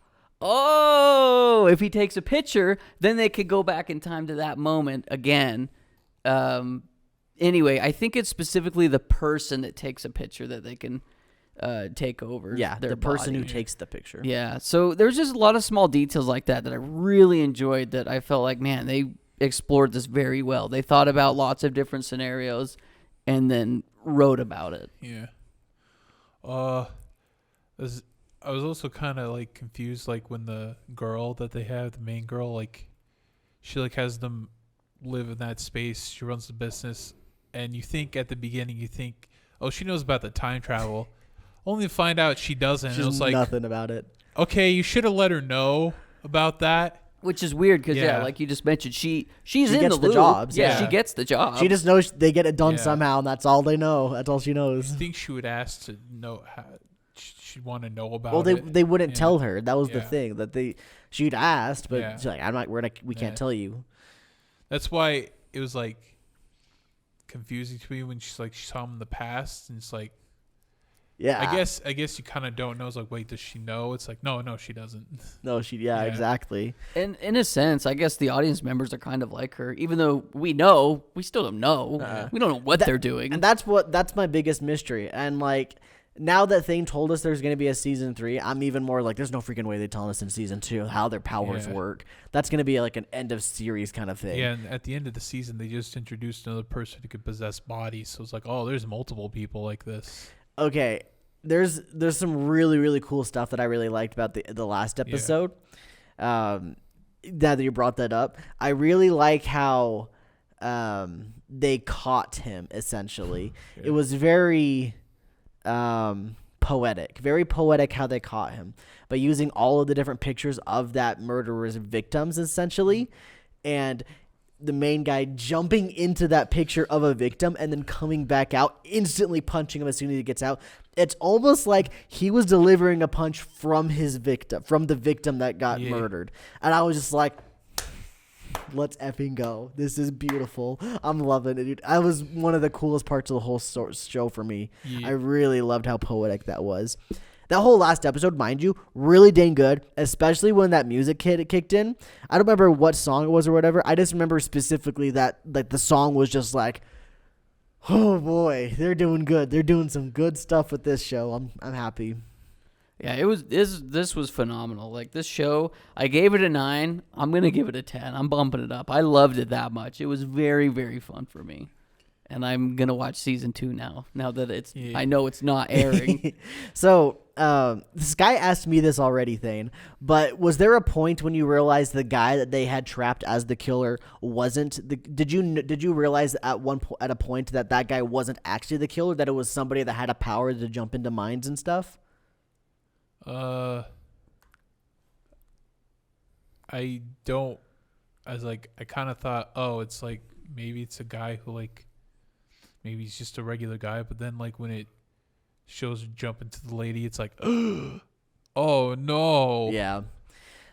[SPEAKER 2] Oh, if he takes a picture, then they could go back in time to that moment again. Anyway, I think it's specifically the person that takes a picture that they can take over.
[SPEAKER 1] Yeah,
[SPEAKER 2] their
[SPEAKER 1] the person
[SPEAKER 2] body.
[SPEAKER 1] who takes the picture.
[SPEAKER 2] Yeah, so there's just a lot of small details like that I really enjoyed, that I felt like, man, they explored this very well. They thought about lots of different scenarios and then wrote about it.
[SPEAKER 3] Yeah. I was also kind of like confused, like when the girl that they have, the main girl, like she like has them live in that space. She runs the business, and you think at the beginning, oh, she knows about the time travel, only to find out she doesn't.
[SPEAKER 1] She's
[SPEAKER 3] and it was like,
[SPEAKER 1] nothing about it.
[SPEAKER 3] Okay, you should have let her know about that.
[SPEAKER 2] Which is weird because, like you just mentioned, she's in
[SPEAKER 1] gets
[SPEAKER 2] the
[SPEAKER 1] the
[SPEAKER 2] loop.
[SPEAKER 1] jobs,
[SPEAKER 2] Yeah,
[SPEAKER 1] yeah.
[SPEAKER 2] she gets the job.
[SPEAKER 1] She just knows they get it done
[SPEAKER 3] Yeah.
[SPEAKER 1] somehow, and that's all they know. That's all she knows.
[SPEAKER 3] I think she would ask to know how. She'd want to know about
[SPEAKER 1] Well,
[SPEAKER 3] it.
[SPEAKER 1] they wouldn't
[SPEAKER 3] Yeah.
[SPEAKER 1] tell her. That was the
[SPEAKER 3] Yeah.
[SPEAKER 1] thing that she'd asked, but
[SPEAKER 3] Yeah.
[SPEAKER 1] she's like, we can't
[SPEAKER 3] Yeah.
[SPEAKER 1] tell you.
[SPEAKER 3] That's why it was like confusing to me when she's like she saw him in the past, and it's like,
[SPEAKER 1] Yeah,
[SPEAKER 3] I guess you kind of don't know. It's like, wait, does she know? It's like, no, she doesn't.
[SPEAKER 1] no,
[SPEAKER 3] Yeah.
[SPEAKER 1] exactly.
[SPEAKER 2] And in a sense, I guess the audience members are kind of like her. Even though we know, we still don't know. We don't know what they're doing.
[SPEAKER 1] And that's my biggest mystery. And like, now that Thane told us there's going to be a season 3, I'm even more like, there's no freaking way they're telling us in season 2 how their powers
[SPEAKER 3] Yeah.
[SPEAKER 1] work. That's going to be like an end of series kind of thing.
[SPEAKER 3] Yeah, and at the end of the season, they just introduced another person who could possess bodies. So it's like, oh, there's multiple people like this.
[SPEAKER 1] Okay, there's some really, really cool stuff that I really liked about the last episode. Now that you brought that up, I really like how they caught him, essentially.
[SPEAKER 3] Yeah.
[SPEAKER 1] It was very poetic how they caught him by using all of the different pictures of that murderer's victims, essentially, and the main guy jumping into that picture of a victim and then coming back out, instantly punching him as soon as he gets out. It's almost like he was delivering a punch from the victim that got murdered. And I was just like, let's effing go. This is beautiful. I'm loving it, dude. That was one of the coolest parts of the whole show for me.
[SPEAKER 3] Yeah.
[SPEAKER 1] I really loved how poetic that was. That whole last episode, mind you, really dang good, especially when that music kicked in. I don't remember what song it was or whatever. I just remember specifically that like the song was just like, oh boy, they're doing good. They're doing some good stuff with this show. I'm happy.
[SPEAKER 2] Yeah, it was. This was phenomenal. Like this show, I gave it a 9. I'm gonna give it a 10. I'm bumping it up. I loved it that much. It was very, very fun for me, and I'm gonna watch season 2 now. Now that I know it's not airing.
[SPEAKER 1] So, this guy asked me this already, Thane, but was there a point when you realized the guy that they had trapped as the killer wasn't the? Did you realize at a point that guy wasn't actually the killer? That it was somebody that had a power to jump into minds and stuff?
[SPEAKER 3] I don't. I kind of thought, oh, it's like maybe it's a guy who like, maybe he's just a regular guy. But then like when it shows her jump into the lady, it's like, oh no.
[SPEAKER 1] Yeah.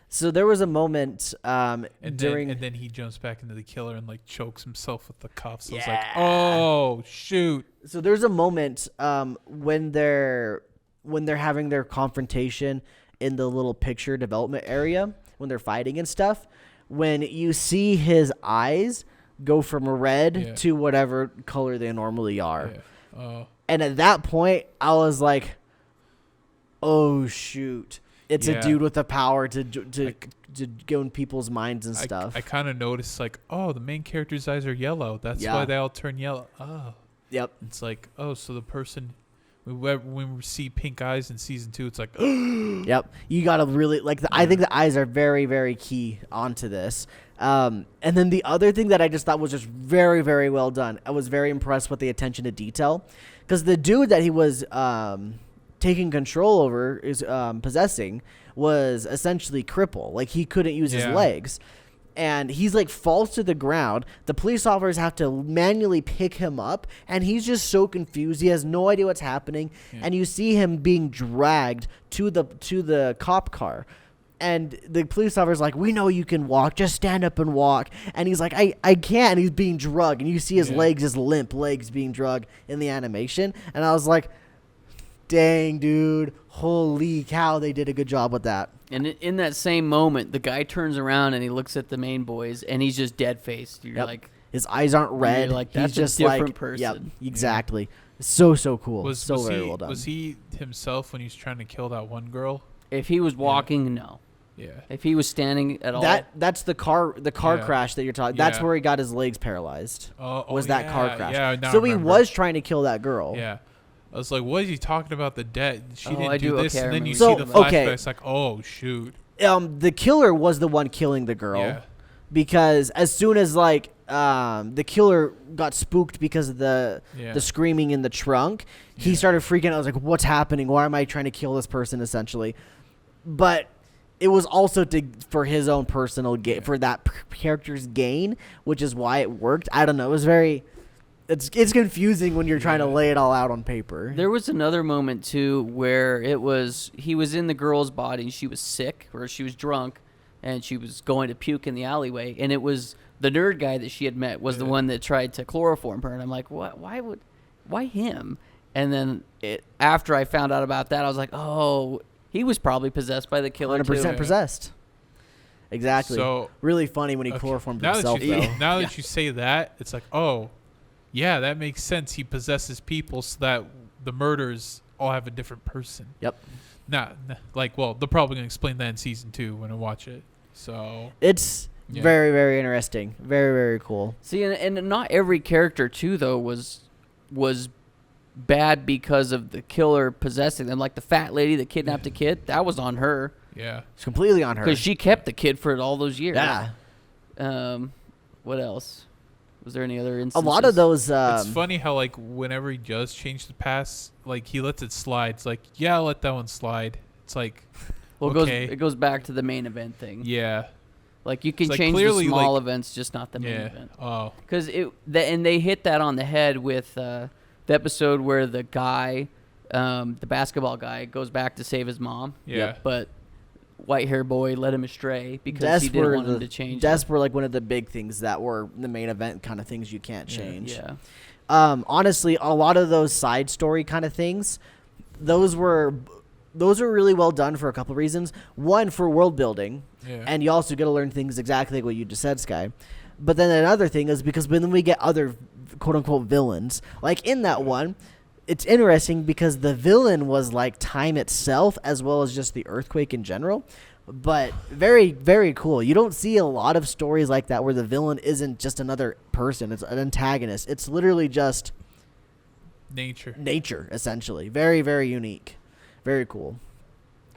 [SPEAKER 1] So there was a moment
[SPEAKER 3] And then he jumps back into the killer and like chokes himself with the cuffs. I was like,
[SPEAKER 1] Yeah.
[SPEAKER 3] oh shoot.
[SPEAKER 1] So there's a moment when they're having their confrontation in the little picture development area when they're fighting and stuff, when you see his eyes go from red to whatever color they normally are.
[SPEAKER 3] Yeah.
[SPEAKER 1] And at that point, I was like, oh, shoot. It's
[SPEAKER 3] Yeah.
[SPEAKER 1] a dude with the power to go in people's minds and stuff.
[SPEAKER 3] I kind of noticed like, oh, the main character's eyes are yellow. That's why they all turn yellow. Oh,
[SPEAKER 1] Yep.
[SPEAKER 3] it's like, oh, so the person when we see pink eyes in season 2, it's like,
[SPEAKER 1] Yep. You gotta really I think the eyes are very, very key onto this. And then the other thing that I just thought was just very, very well done. I was very impressed with the attention to detail, because the dude that he was taking control over, is possessing, was essentially crippled. Like, he couldn't use his legs. And he's like falls to the ground. The police officers have to manually pick him up, and he's just so confused. He has no idea what's happening. And you see him being dragged to the cop car. And the police officer's like, we know you can walk. Just stand up and walk. And he's like, I can't. And he's being drugged. And you see his legs, his limp legs being drugged in the animation. And I was like, dang, dude. Holy cow, they did a good job with that.
[SPEAKER 2] And in that same moment, the guy turns around and he looks at the main boys, and he's just dead-faced. You're like...
[SPEAKER 1] His eyes aren't red.
[SPEAKER 2] You're like, that's
[SPEAKER 1] he's just
[SPEAKER 2] a different
[SPEAKER 1] like,
[SPEAKER 2] person.
[SPEAKER 1] Yep, exactly. So cool. Very well done.
[SPEAKER 3] Was he himself when he was trying to kill that one girl?
[SPEAKER 2] If he was walking, no.
[SPEAKER 3] Yeah.
[SPEAKER 2] If he was standing at all...
[SPEAKER 1] That's the car crash that you're talking. That's where he got his legs paralyzed. Was that car crash.
[SPEAKER 3] Yeah, now
[SPEAKER 1] so
[SPEAKER 3] I
[SPEAKER 1] he
[SPEAKER 3] remember.
[SPEAKER 1] was trying to kill that girl.
[SPEAKER 3] Yeah. I was like, what is he talking about, the dead? She didn't
[SPEAKER 2] I
[SPEAKER 3] do
[SPEAKER 2] do.
[SPEAKER 3] this.
[SPEAKER 2] Okay, I
[SPEAKER 3] And then you
[SPEAKER 2] remember.
[SPEAKER 3] see the
[SPEAKER 1] So,
[SPEAKER 3] flashback.
[SPEAKER 1] okay.
[SPEAKER 3] It's like, oh, shoot.
[SPEAKER 1] The killer was the one killing the girl.
[SPEAKER 3] Yeah.
[SPEAKER 1] Because as soon as the killer got spooked because of the screaming in the trunk, he started freaking out. I was like, what's happening? Why am I trying to kill this person, essentially? But it was also for his own personal gain, for that character's gain, which is why it worked. I don't know. It was very... It's confusing when you're trying to lay it all out on paper.
[SPEAKER 2] There was another moment, too, where he was in the girl's body, and she was sick, or she was drunk, and she was going to puke in the alleyway, and it was the nerd guy that she had met was the one that tried to chloroform her, and I'm like, what? Why him? And then after I found out about that, I was like, oh, he was probably possessed by the killer,
[SPEAKER 1] 100%
[SPEAKER 2] too.
[SPEAKER 1] possessed. Exactly.
[SPEAKER 3] So
[SPEAKER 1] really funny when he chloroformed himself,
[SPEAKER 3] Now that you say that, it's like, oh, yeah, that makes sense. He possesses people so that the murders all have a different person.
[SPEAKER 1] Yep.
[SPEAKER 3] They're probably going to explain that in season 2 when I watch it. So
[SPEAKER 1] it's very, very interesting. Very, very cool.
[SPEAKER 2] See, and not every character, too, though, was bad because of the killer possessing them. Like the fat lady that kidnapped the kid, that was on her.
[SPEAKER 3] Yeah.
[SPEAKER 1] It's completely on her.
[SPEAKER 2] Because she kept the kid for all those years.
[SPEAKER 1] Yeah.
[SPEAKER 2] What else? Was there any other instances?
[SPEAKER 1] A lot of those...
[SPEAKER 3] it's funny how, whenever he does change the past, he lets it slide. It's like, yeah, I'll let that one slide. It's like,
[SPEAKER 2] well,
[SPEAKER 3] okay.
[SPEAKER 2] it goes back to the main event thing.
[SPEAKER 3] Yeah.
[SPEAKER 2] You can change the small events, just not the main event.
[SPEAKER 3] Oh.
[SPEAKER 2] Because and they hit that on the head with the episode where the guy, the basketball guy, goes back to save his mom.
[SPEAKER 3] Yeah.
[SPEAKER 2] But white hair boy led him astray because he didn't want him to change.
[SPEAKER 1] That's were one of the big things that were the main event kind of things you can't change.
[SPEAKER 2] Yeah.
[SPEAKER 1] Honestly, a lot of those side story kind of things, those were really well done for a couple of reasons. One, for world building, and you also get to learn things exactly like what you just said, Sky. But then another thing is because when we get other quote unquote villains, like in that one, it's interesting because the villain was time itself as well as just the earthquake in general. But very, very cool. You don't see a lot of stories like that where the villain isn't just another person. It's an antagonist. It's literally just nature, essentially. Very, very unique. Very cool.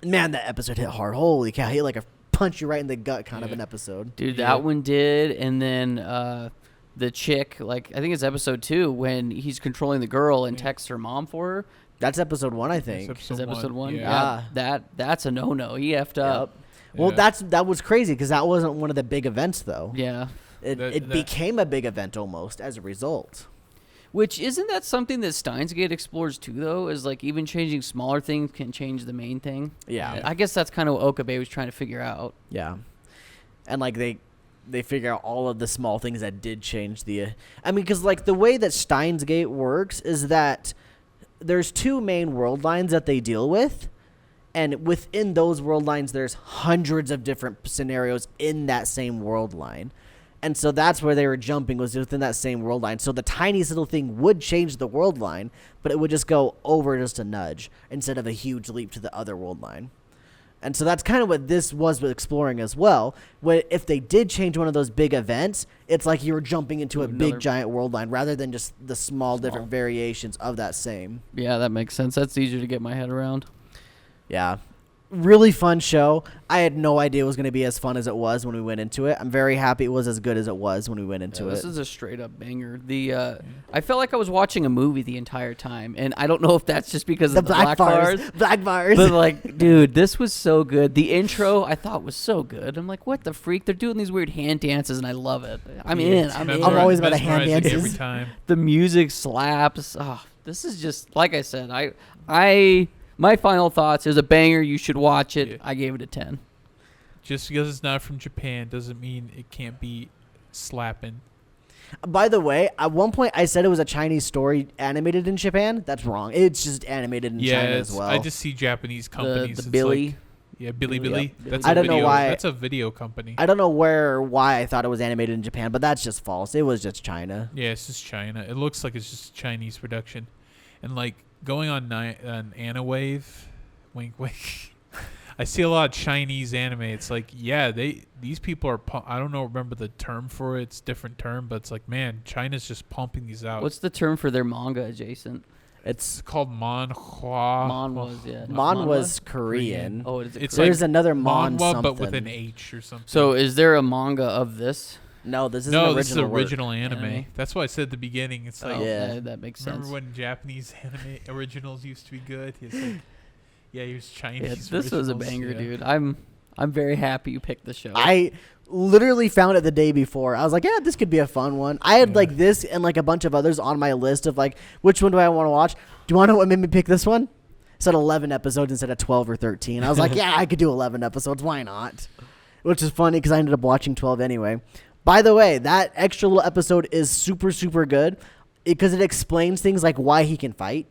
[SPEAKER 1] Man, that episode hit hard. Holy cow. He hit a punch you right in the gut kind of an episode.
[SPEAKER 2] Dude, that one did. And then the chick, I think it's episode 2, when he's controlling the girl and texts her mom for her.
[SPEAKER 1] That's episode 1, I think.
[SPEAKER 2] Is episode 1?
[SPEAKER 1] Yeah.
[SPEAKER 2] That's a no-no. He effed up.
[SPEAKER 1] Well, that was crazy because that wasn't one of the big events, though.
[SPEAKER 2] Yeah.
[SPEAKER 1] It became a big event almost as a result.
[SPEAKER 2] Which, isn't that something that Steins Gate explores too, though? Is even changing smaller things can change the main thing?
[SPEAKER 1] Yeah.
[SPEAKER 2] I guess that's kind of what Okabe was trying to figure out.
[SPEAKER 1] Yeah. And they figure out all of the small things that did change the... because the way that Steins Gate works is that there's 2 main world lines that they deal with, and within those world lines there's hundreds of different scenarios in that same world line. And so that's where they were jumping, was within that same world line. So the tiniest little thing would change the world line, but it would just go over just a nudge instead of a huge leap to the other world line. And so that's kind of what this was exploring as well. If they did change one of those big events, it's like you were jumping into a big giant world line rather than just the small different variations of that same.
[SPEAKER 2] Yeah, that makes sense. That's easier to get my head around.
[SPEAKER 1] Yeah. Really fun show. I had no idea it was going to be as fun as it was when we went into it. I'm very happy it was as good as it was when we went into it.
[SPEAKER 2] This is a straight up banger. I felt like I was watching a movie the entire time, and I don't know if that's just because of the black bars.
[SPEAKER 1] Black bars.
[SPEAKER 2] But like, dude, this was so good. The intro I thought was so good. I'm like, what the freak? They're doing these weird hand dances, and I love it. I'm in.
[SPEAKER 1] I'm always about the hand dances.
[SPEAKER 3] Every time.
[SPEAKER 2] The music slaps. Oh, this is just like I said. My final thoughts is a banger. You should watch it.
[SPEAKER 3] Yeah.
[SPEAKER 2] I gave it a 10.
[SPEAKER 3] Just because it's not from Japan doesn't mean it can't be slapping.
[SPEAKER 1] By the way, at one point I said it was a Chinese story animated in Japan. That's wrong. It's just animated in China as well.
[SPEAKER 3] I just see Japanese companies.
[SPEAKER 2] The Billy.
[SPEAKER 3] Billy.
[SPEAKER 2] Yep.
[SPEAKER 3] That's
[SPEAKER 1] I don't know why.
[SPEAKER 3] That's a video company.
[SPEAKER 1] I don't know why I thought it was animated in Japan, but that's just false. It was just China.
[SPEAKER 3] Yeah, it's just China. It looks like it's just Chinese production. And like going on AniWave, wink wink. I see a lot of Chinese anime. It's like, yeah, these people are. I don't know. Remember the term for it? It's a different term, but it's like, man, China's just pumping these out.
[SPEAKER 2] What's the term for their manga adjacent?
[SPEAKER 3] It's called manhwa.
[SPEAKER 1] Mon was Korean.
[SPEAKER 2] Oh, is it?
[SPEAKER 3] It's
[SPEAKER 1] There's
[SPEAKER 3] like
[SPEAKER 1] another Mon
[SPEAKER 3] manhwa,
[SPEAKER 1] something.
[SPEAKER 3] but with an H or something.
[SPEAKER 2] So is there a manga of this?
[SPEAKER 1] No, this is
[SPEAKER 3] this is original anime. That's why I said at the beginning. It's like,
[SPEAKER 1] yeah.
[SPEAKER 2] That makes sense.
[SPEAKER 3] remember when Japanese anime originals used to be good? It's like, yeah, here's Chinese.
[SPEAKER 2] Yeah, this was a
[SPEAKER 3] originals,
[SPEAKER 2] banger,
[SPEAKER 3] yeah.
[SPEAKER 2] dude. I'm very happy you picked the show.
[SPEAKER 1] I literally found it the day before. I was like, yeah, this could be a fun one. I had like this and like a bunch of others on my list of like, which one do I want to watch? Do you want to know what made me pick this one? It said 11 episodes instead of 12 or 13. I was like, yeah, I could do 11 episodes. Why not? Which is funny because I ended up watching 12 anyway. By the way, that extra little episode is super, super good because it explains things like why he can fight.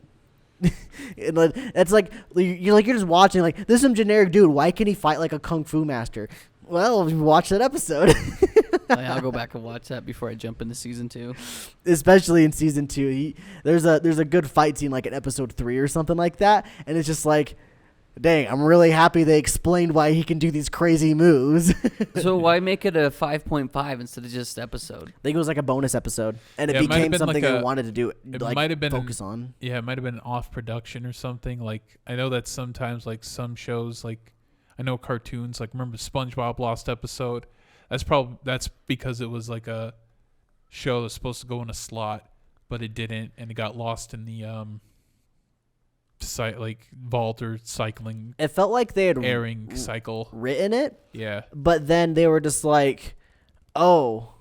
[SPEAKER 1] It's like you're just watching like this is some generic dude. Why can he fight like a kung fu master? Well, watch that episode.
[SPEAKER 2] I'll go back and watch that before I jump into season 2.
[SPEAKER 1] Especially in season 2, there's a good fight scene like in episode 3 or something like that, and it's just like, dang, I'm really happy they explained why he can do these crazy moves.
[SPEAKER 2] So why make it a 5.5 instead of just episode?
[SPEAKER 1] I think it was like a bonus episode, and it
[SPEAKER 3] Yeah, it might have
[SPEAKER 1] became
[SPEAKER 3] been
[SPEAKER 1] something
[SPEAKER 3] like
[SPEAKER 1] they
[SPEAKER 3] a-
[SPEAKER 1] wanted to do.
[SPEAKER 3] It
[SPEAKER 1] Like,
[SPEAKER 3] might have been
[SPEAKER 1] focus on.
[SPEAKER 3] Yeah, it might have been off production or something. Like I know that sometimes like some shows like I know cartoons like remember SpongeBob Lost episode. That's because it was like a show that's supposed to go in a slot, but it didn't, and it got lost in the vault or cycling
[SPEAKER 1] It felt like they had
[SPEAKER 3] airing cycle.
[SPEAKER 1] written it,
[SPEAKER 3] Yeah.
[SPEAKER 1] but then they were just like, oh,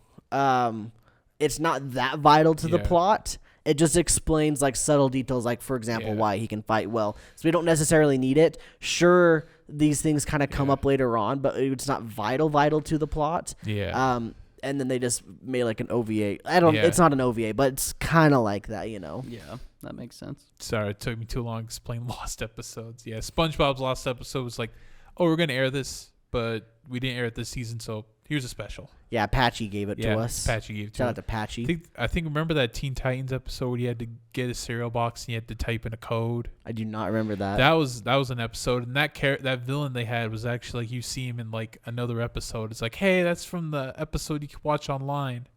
[SPEAKER 1] it's not that vital to the
[SPEAKER 3] Yeah.
[SPEAKER 1] plot. It just explains like subtle details, like for example,
[SPEAKER 3] Yeah.
[SPEAKER 1] why he can fight well. So we don't necessarily need it. Sure, these things kind of come
[SPEAKER 3] Yeah.
[SPEAKER 1] up later on, but it's not vital to the plot.
[SPEAKER 3] Yeah.
[SPEAKER 1] And then they just made like an OVA. It's not an OVA, but it's kind of like that, you know.
[SPEAKER 2] Yeah, that makes sense.
[SPEAKER 3] Sorry, it took me too long to explain Lost episodes. Yeah, SpongeBob's Lost episode was like, oh, we're gonna air this, but we didn't air it this season, so here's a special.
[SPEAKER 1] Yeah, Patchy gave it to us.
[SPEAKER 3] Patchy gave it to
[SPEAKER 1] Shout
[SPEAKER 3] us.
[SPEAKER 1] out to Patchy.
[SPEAKER 3] I think remember that Teen Titans episode where you had to get a cereal box and you had to type in a code.
[SPEAKER 1] I do not remember that.
[SPEAKER 3] That was an episode, and that villain they had was actually like you see him in like another episode. It's like, hey, that's from the episode you can watch online.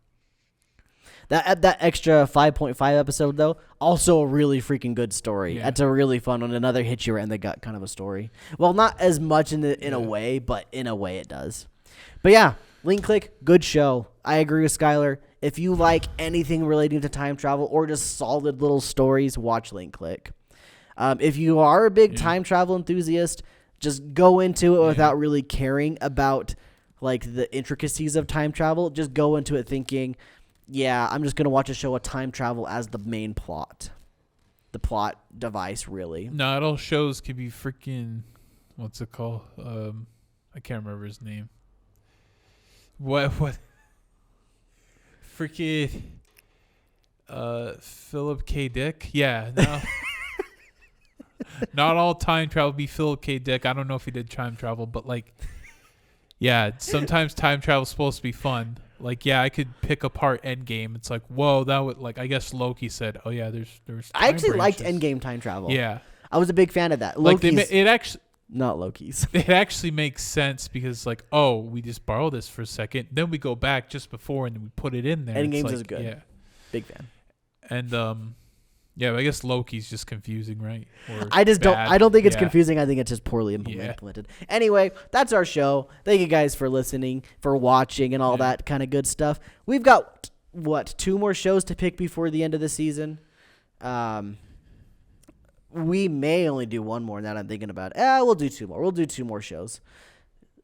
[SPEAKER 1] That extra 5.5 episode though, also a really freaking good story.
[SPEAKER 3] Yeah.
[SPEAKER 1] That's a really fun one. Another hit you right in the gut kind of a story. Well, not as much in a way, but in a way it does. But yeah, Link Click, good show. I agree with Skylar. If you like anything relating to time travel or just solid little stories, watch Link Click. If you are a big time travel enthusiast, just go into it without really caring about like the intricacies of time travel. Just go into it thinking, yeah, I'm just going to watch a show of time travel as the main plot. The plot device, really.
[SPEAKER 3] Not all shows can be freaking, what's it called? I can't remember his name. What? Freaking Philip K. Dick? Yeah, no. Not all time travel be Philip K. Dick. I don't know if he did time travel, but like, yeah, sometimes time travel is supposed to be fun. Like, yeah, I could pick apart Endgame. It's like, whoa, that would like. I guess Loki said, "Oh yeah, there's."
[SPEAKER 1] I actually liked
[SPEAKER 3] branches.
[SPEAKER 1] Endgame time travel.
[SPEAKER 3] Yeah,
[SPEAKER 1] I was a big fan of that.
[SPEAKER 3] like
[SPEAKER 1] Loki's,
[SPEAKER 3] it actually.
[SPEAKER 1] Not Loki's.
[SPEAKER 3] It actually makes sense because, like, oh, we just borrow this for a second, then we go back just before and we put it in there.
[SPEAKER 1] Endgame's
[SPEAKER 3] It's
[SPEAKER 1] is good.
[SPEAKER 3] Yeah,
[SPEAKER 1] Big fan.
[SPEAKER 3] and yeah, I guess Loki's just confusing, right? Or
[SPEAKER 1] I just don't.
[SPEAKER 3] bad.
[SPEAKER 1] I don't think it's
[SPEAKER 3] Yeah.
[SPEAKER 1] confusing. I think it's just poorly implemented. Anyway, that's our show. Thank you guys for listening, for watching, and all that kind of good stuff. We've got 2 more shows to pick before the end of the season. We may only do 1 more. Now that I'm thinking about it, we'll do 2 more. We'll do 2 more shows.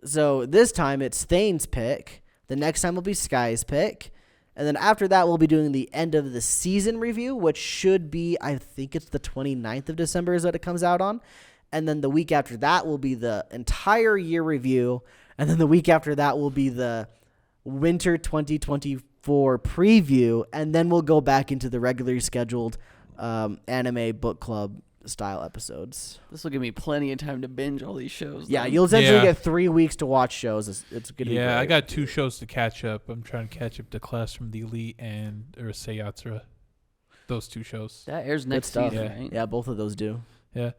[SPEAKER 1] So this time it's Thane's pick. The next time will be Sky's pick. And then after that, we'll be doing the end of the season review, which should be, I think it's the 29th of December is what it comes out on. And then the week after that will be the entire year review. And then the week after that will be the winter 2024 preview. And then we'll go back into the regularly scheduled anime book club style episodes.
[SPEAKER 2] This will give me plenty of time to binge all these shows.
[SPEAKER 1] Yeah,
[SPEAKER 2] then.
[SPEAKER 1] you'll essentially
[SPEAKER 3] Yeah.
[SPEAKER 1] get 3 weeks to watch shows. It's going to be great.
[SPEAKER 3] I got 2 shows to catch up. I'm trying to catch up to Class from the Elite and Urusei Yatsura. Those 2 shows.
[SPEAKER 2] That airs next
[SPEAKER 1] stuff.
[SPEAKER 2] season,
[SPEAKER 3] Yeah.
[SPEAKER 2] right?
[SPEAKER 1] Yeah, both of those do.
[SPEAKER 3] Yeah.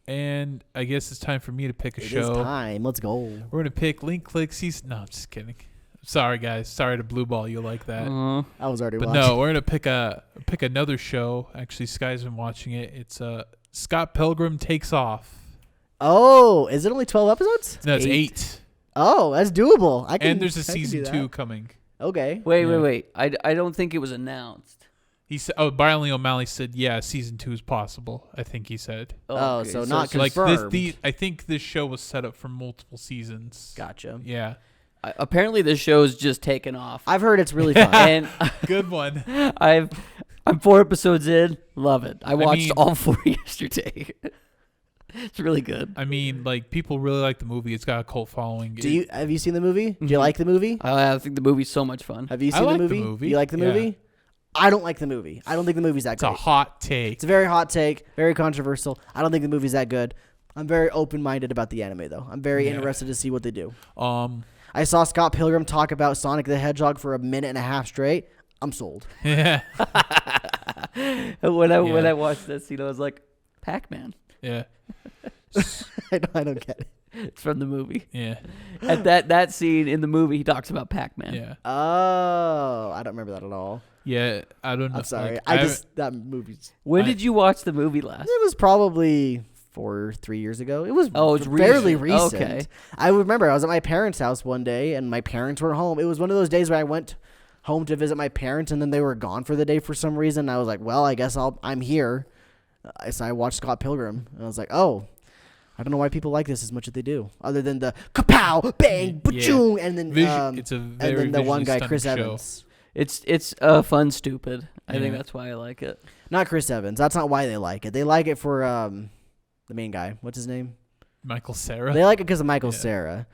[SPEAKER 3] And I guess it's time for me to pick a
[SPEAKER 1] It is
[SPEAKER 3] show.
[SPEAKER 1] time. Let's go.
[SPEAKER 3] We're gonna pick Link Click season. No, I'm just kidding. Sorry, guys. Sorry to blue ball you like that.
[SPEAKER 1] I was already
[SPEAKER 3] But
[SPEAKER 1] watching.
[SPEAKER 3] no, we're gonna pick another show. Actually, Sky's been watching it. It's Scott Pilgrim Takes Off.
[SPEAKER 1] Oh, is it only 12 episodes?
[SPEAKER 3] No, it's 8.
[SPEAKER 1] Oh, that's doable.
[SPEAKER 3] And there's a
[SPEAKER 1] I can
[SPEAKER 3] season
[SPEAKER 1] do
[SPEAKER 3] 2
[SPEAKER 1] that.
[SPEAKER 3] coming.
[SPEAKER 1] Okay.
[SPEAKER 2] Wait. I don't think it was announced.
[SPEAKER 3] He said, Brian Lee O'Malley said, yeah, season 2 is possible. I think he said.
[SPEAKER 1] Oh,
[SPEAKER 2] okay,
[SPEAKER 1] so not
[SPEAKER 2] it's
[SPEAKER 3] Like
[SPEAKER 1] confirmed.
[SPEAKER 3] I think this show was set up for multiple seasons.
[SPEAKER 1] Gotcha.
[SPEAKER 3] Yeah,
[SPEAKER 2] apparently this show's just taken off.
[SPEAKER 1] I've heard it's really fun.
[SPEAKER 2] and
[SPEAKER 3] good one.
[SPEAKER 2] I'm 4 episodes in. Love it. I watched
[SPEAKER 3] mean-
[SPEAKER 2] all 4 yesterday. It's really good.
[SPEAKER 3] I mean, like, people really like the movie. It's got a cult following.
[SPEAKER 1] Have you seen the movie? Do you
[SPEAKER 2] Mhm.
[SPEAKER 1] like the movie?
[SPEAKER 2] I think the movie's so much fun.
[SPEAKER 1] Have you
[SPEAKER 3] I
[SPEAKER 1] seen
[SPEAKER 3] like
[SPEAKER 1] the
[SPEAKER 3] the
[SPEAKER 1] movie?
[SPEAKER 3] movie.
[SPEAKER 1] You like the
[SPEAKER 3] Yeah.
[SPEAKER 1] movie? I don't like the movie. I don't think the movie's that
[SPEAKER 3] It's a
[SPEAKER 1] great.
[SPEAKER 3] hot take.
[SPEAKER 1] It's a very hot take, very controversial. I don't think the movie's that good. I'm very open-minded about the anime, though. I'm very
[SPEAKER 3] Yeah.
[SPEAKER 1] interested to see what they do.
[SPEAKER 3] Um,
[SPEAKER 1] I saw Scott Pilgrim talk about Sonic the Hedgehog for a minute and a half straight. I'm sold.
[SPEAKER 3] yeah,
[SPEAKER 2] when
[SPEAKER 3] Yeah.
[SPEAKER 2] I watched that scene, I was like, Pac-Man.
[SPEAKER 3] yeah,
[SPEAKER 1] I don't get it.
[SPEAKER 2] It's from the movie.
[SPEAKER 3] yeah,
[SPEAKER 2] At that scene in the movie, he talks about Pac-Man.
[SPEAKER 3] yeah,
[SPEAKER 1] Oh, I don't remember that at all.
[SPEAKER 3] yeah. I don't know.
[SPEAKER 1] I'm sorry.
[SPEAKER 3] Like,
[SPEAKER 1] That movie's.
[SPEAKER 2] When
[SPEAKER 3] I-
[SPEAKER 2] did you watch the movie last?
[SPEAKER 1] It was probably 3 years ago. It was
[SPEAKER 2] It's
[SPEAKER 1] fairly
[SPEAKER 2] recent.
[SPEAKER 1] recent.
[SPEAKER 2] Okay.
[SPEAKER 1] I remember I was at my parents' house one day and my parents were home. It was one of those days where I went home to visit my parents and then they were gone for the day for some reason. I was like, well, I guess I'm here. So I watched Scott Pilgrim and I was like, oh, I don't know why people like this as much as they do, other than the kapow, bang,
[SPEAKER 3] Yeah.
[SPEAKER 1] ba-choom, and then
[SPEAKER 3] it's a
[SPEAKER 1] and
[SPEAKER 3] very
[SPEAKER 1] then the one
[SPEAKER 3] visually
[SPEAKER 1] guy, Chris
[SPEAKER 3] stunning show.
[SPEAKER 1] Evans.
[SPEAKER 2] It's fun, stupid. I think
[SPEAKER 3] Yeah.
[SPEAKER 2] that's why I like it.
[SPEAKER 1] Not Chris Evans. That's not why they like it. They like it for the main guy. What's his name?
[SPEAKER 3] Michael Cera.
[SPEAKER 1] They like it because of Michael
[SPEAKER 3] Yeah.
[SPEAKER 1] Cera.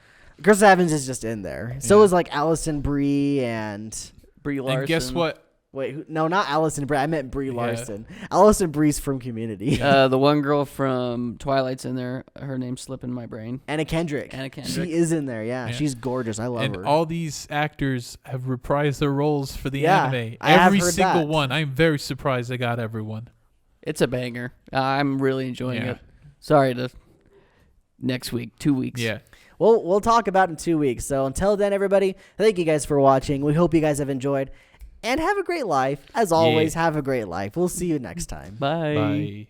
[SPEAKER 1] Chris Evans is just in there. So
[SPEAKER 3] Yeah.
[SPEAKER 1] is like Allison Brie and
[SPEAKER 2] Brie Larson.
[SPEAKER 3] And guess what?
[SPEAKER 1] wait, no, not Allison Brie. I meant Brie
[SPEAKER 3] Yeah.
[SPEAKER 1] Larson. Allison Brie's from Community.
[SPEAKER 2] The one girl from Twilight's in there. Her name's slipping my brain.
[SPEAKER 1] Anna Kendrick.
[SPEAKER 2] Anna Kendrick.
[SPEAKER 1] She is in there. Yeah,
[SPEAKER 3] Yeah.
[SPEAKER 1] she's gorgeous. I love
[SPEAKER 3] And
[SPEAKER 1] her.
[SPEAKER 3] all these actors have reprised their roles for the
[SPEAKER 1] Yeah,
[SPEAKER 3] anime.
[SPEAKER 1] I have
[SPEAKER 3] Every
[SPEAKER 1] heard
[SPEAKER 3] single
[SPEAKER 1] that.
[SPEAKER 3] one. I'm very surprised they got everyone.
[SPEAKER 2] It's a banger. I'm really enjoying
[SPEAKER 3] Yeah.
[SPEAKER 2] it. Sorry to next week, 2 weeks.
[SPEAKER 3] Yeah.
[SPEAKER 1] We'll talk about it in 2 weeks. So until then, everybody, thank you guys for watching. We hope you guys have enjoyed. And have a great life. As always, have a great life. We'll see you next time.
[SPEAKER 2] Bye.
[SPEAKER 3] Bye.